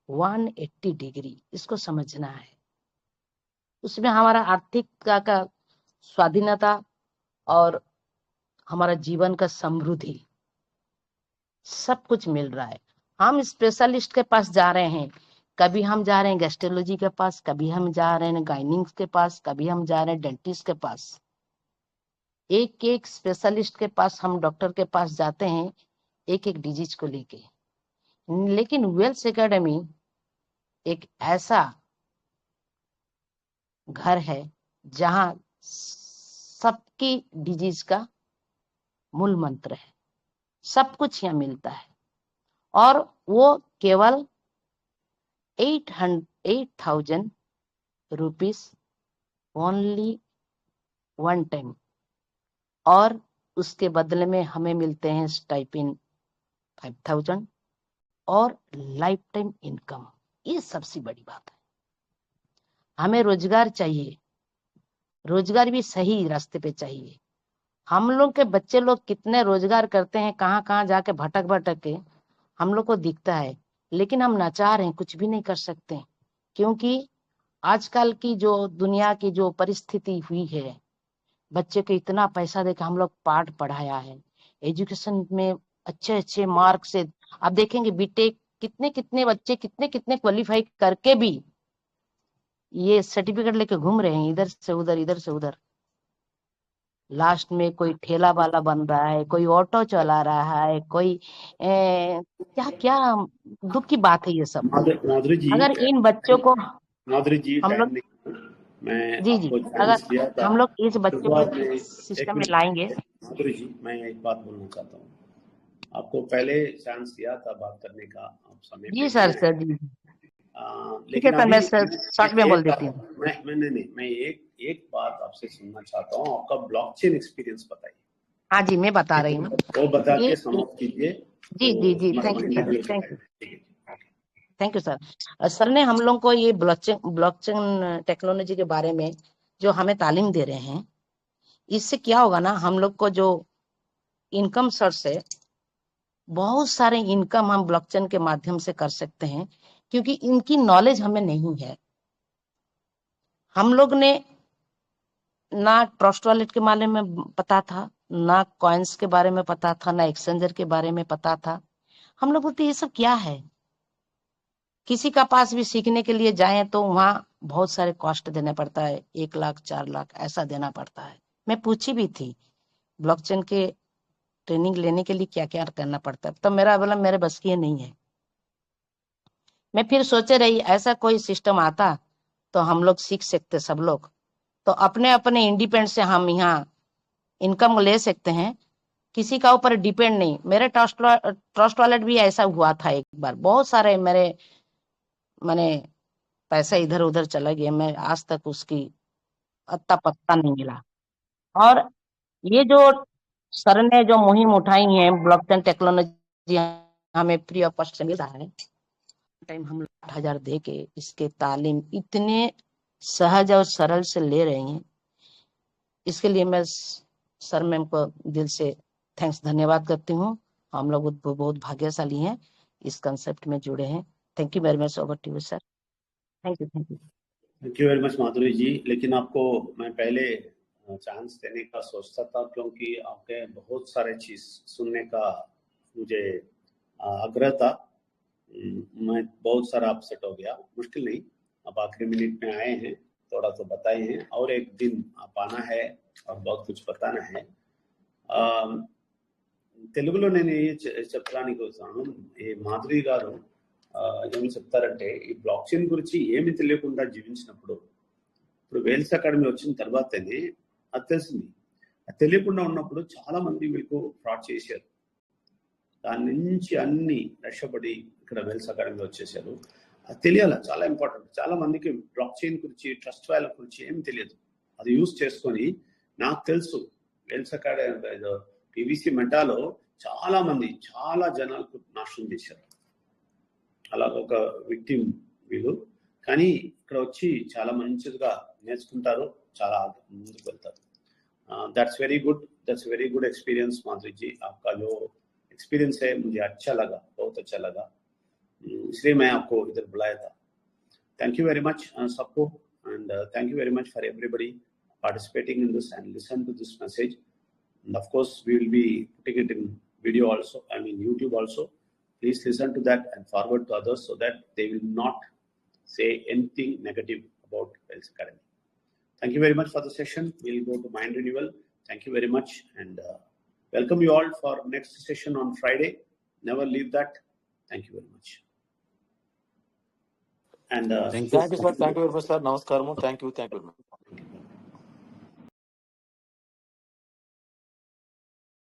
180 डिग्री इसको समझना है। उसमें हमारा आर्थिक का स्वाधीनता और हमारा जीवन का समृद्धि सब कुछ मिल रहा है। हम स्पेशलिस्ट के पास जा रहे हैं, कभी हम जा रहे हैं गैस्ट्रोलॉजी के पास, कभी हम जा रहे हैं गायनिक्स के पास, कभी हम जा रहे हैं डेंटिस्ट के पास। एक एक स्पेशलिस्ट के पास, हम डॉक्टर के पास जाते हैं एक एक डिजीज को लेके। लेकिन वेल्स एकेडमी एक ऐसा घर है जहां सबकी डिजीज का मूल मंत्र है, सब कुछ यहाँ मिलता है। और वो केवल 8,000 रुपीज ओनली वन टाइम। और उसके बदले में हमें मिलते हैं स्टाइपेंड 5,000 और लाइफ टाइम इनकम। ये सबसे बड़ी बात है। हमें रोजगार चाहिए, रोजगार भी सही रास्ते पे चाहिए। हम लोग के बच्चे लोग कितने रोजगार करते हैं, कहाँ कहाँ जाके भटक के हम लोग को दिखता है, लेकिन हम लाचार हैं, कुछ भी नहीं कर सकते। क्योंकि आजकल की जो दुनिया की जो परिस्थिति हुई है, बच्चे को इतना पैसा देकर हम लोग पाठ पढ़ाया है, एजुकेशन में अच्छे अच्छे मार्क्स से। आप देखेंगे बीटेक कितने कितने बच्चे कितने कितने क्वालिफाई करके भी ये सर्टिफिकेट लेके घूम रहे हैं, इधर से उधर इधर से उधर। लास्ट में कोई ठेला वाला बन रहा है, कोई ऑटो चला रहा है, कोई क्या क्या दुख की बात है ये सब। माधुरी जी, अगर इन बच्चों को माधुरी जी हम टाइम लोग नहीं, मैं जी आपको चांस अगर दिया था हम लोग इस बच्चों शुरुआत को में। एक सिस्टम में मिनट लाएंगे। माधुरी जी, मैं एक बात बोलना चाहता हूँ। आपको पहले चांस दिया था बात करने का, आप समय पे जी सर नहीं आए। जी ठीक है लेकिन सर, अभी मैं शॉर्ट में बोल देती हूँ। मैं एक बात आपसे सुनना चाहता हूँ। आपका ब्लॉकचेन एक्सपीरियंस बताइए। हाँ जी, मैं बता रही हूँ। वो बता ये के समाप्त कीजिए। जी जी जी, thank you sir, thank you sir. Sir ने हम लोग को ये ब्लॉकचेन टेक्नोलॉजी के बारे में जो हमें तालीम दे रहे हैं, इससे क्या होगा ना, हम लोग को जो इनकम सोर्स है, बहुत सारे इनकम हम ब्लॉकचेन के माध्यम से कर सकते हैं, क्योंकि इनकी नॉलेज हमें नहीं है। हम लोग ने ना ट्रस्ट वॉलेट के बारे में पता था, ना कॉइन्स के बारे में पता था, ना एक्सचेंजर के बारे में पता था। हम लोग बोलते ये सब क्या है। किसी का पास भी सीखने के लिए जाएं तो वहां बहुत सारे कॉस्ट देना पड़ता है, 1 लाख 4 लाख ऐसा देना पड़ता है। मैं पूछी भी थी ब्लॉकचेन के ट्रेनिंग लेने के लिए क्या क्या करना पड़ता है, तो मेरा बोला मेरे बस की नहीं है। मैं फिर सोचे रही ऐसा कोई सिस्टम आता तो हम लोग सीख सकते, सब लोग तो अपने अपने इंडिपेंडेंट से हम यहाँ इनकम ले सकते हैं, किसी का ऊपर डिपेंड नहीं। मेरे ट्रस्ट वॉलेट भी ऐसा हुआ था एक बार, बहुत सारे मेरे मैंने पैसा इधर उधर चला गया, मैं आज तक उसकी अत्ता पत्ता नहीं मिला। और ये जो सर ने जो मुहिम उठाई है ब्लॉकचेन टेक्नोलॉजी, हमें फ्री ऑफ कॉस्ट से मिल रहा है। टाइम हम 8,000 दे के इसके तालीम इतने सहज और सरल से ले रहे हैं, इसके लिए मैं सर मैम को दिल से थैंक्स धन्यवाद करती हूँ। हम लोग बहुत भाग्यशाली हैं, इस कंसेप्ट में जुड़े हैं। Thank you very much. Over to you sir. Thank you thank you very much Madhuri ji. लेकिन आपको मैं पहले चांस देने का सोचता था, क्योंकि आपके बहुत सारे चीज सुनने का मुझे आग्रह था। मैं बहुत सारा अपसेट हो गया। मुश्किल नहीं, अब आखिरी मिनट में आए हैं, थोड़ा तो बताए हैं, और एक दिन आप आना है और बहुत कुछ बताना है। తెలుగులో నేను చెప్పడానికి వస్తాను. ఈ మాధురి గారు ఏమి చెప్తారంటే, ఈ బ్లాక్ చైన్ గురించి ఏమి తెలియకుండా జీవించినప్పుడు, ఇప్పుడు వేల్స్ అకాడమీ వచ్చిన తర్వాతనే అది తెలిసింది. అది తెలియకుండా ఉన్నప్పుడు చాలా మంది వీళ్ళకు ఫ్రాడ్ చేశారు. దాని నుంచి అన్ని రక్షపడి ఇక్కడ వేల్స్ అకాడమీ వచ్చేసారు. అది తెలియాలి, చాలా ఇంపార్టెంట్. చాలా మందికి బ్లాక్ చైన్ గురించి, ట్రస్ట్ వాల్యూ గురించి ఏమి తెలియదు. అది యూజ్ చేసుకొని, నాకు తెలుసు వేల్స్ అకాడమీ పీవీసీ మెటాలో చాలా మంది చాలా జనాలకు నాశనం చేశారు. అలా ఒక విక్టిమ్ వీళ్ళు. కానీ ఇక్కడ వచ్చి చాలా మంచిగా నేర్చుకుంటారు, చాలా ముందుకు వెళ్తారు. That's very good, that's very good experience Madhuri ji. आपका जो एक्सपीरियंस है मुझे अच्छा लगा, बहुत अच्छा लगा, इसलिए मैं आपको इधर बुलाया था। थैंक यू वेरी मच सबको, and thank you very much for everybody participating in this and listen to this message. And of course we will be putting it in video also, I mean YouTube also. Please listen to that and forward to others so that they will not say anything negative about Wells Academy. Thank you very much for the session. We'll go to mind renewal. Thank you very much, and welcome you all for next session on Friday. Never leave that. Thank you very much. And Thank you. Thank you sir, thank you very much sir. Namaskaram. Thank you very much.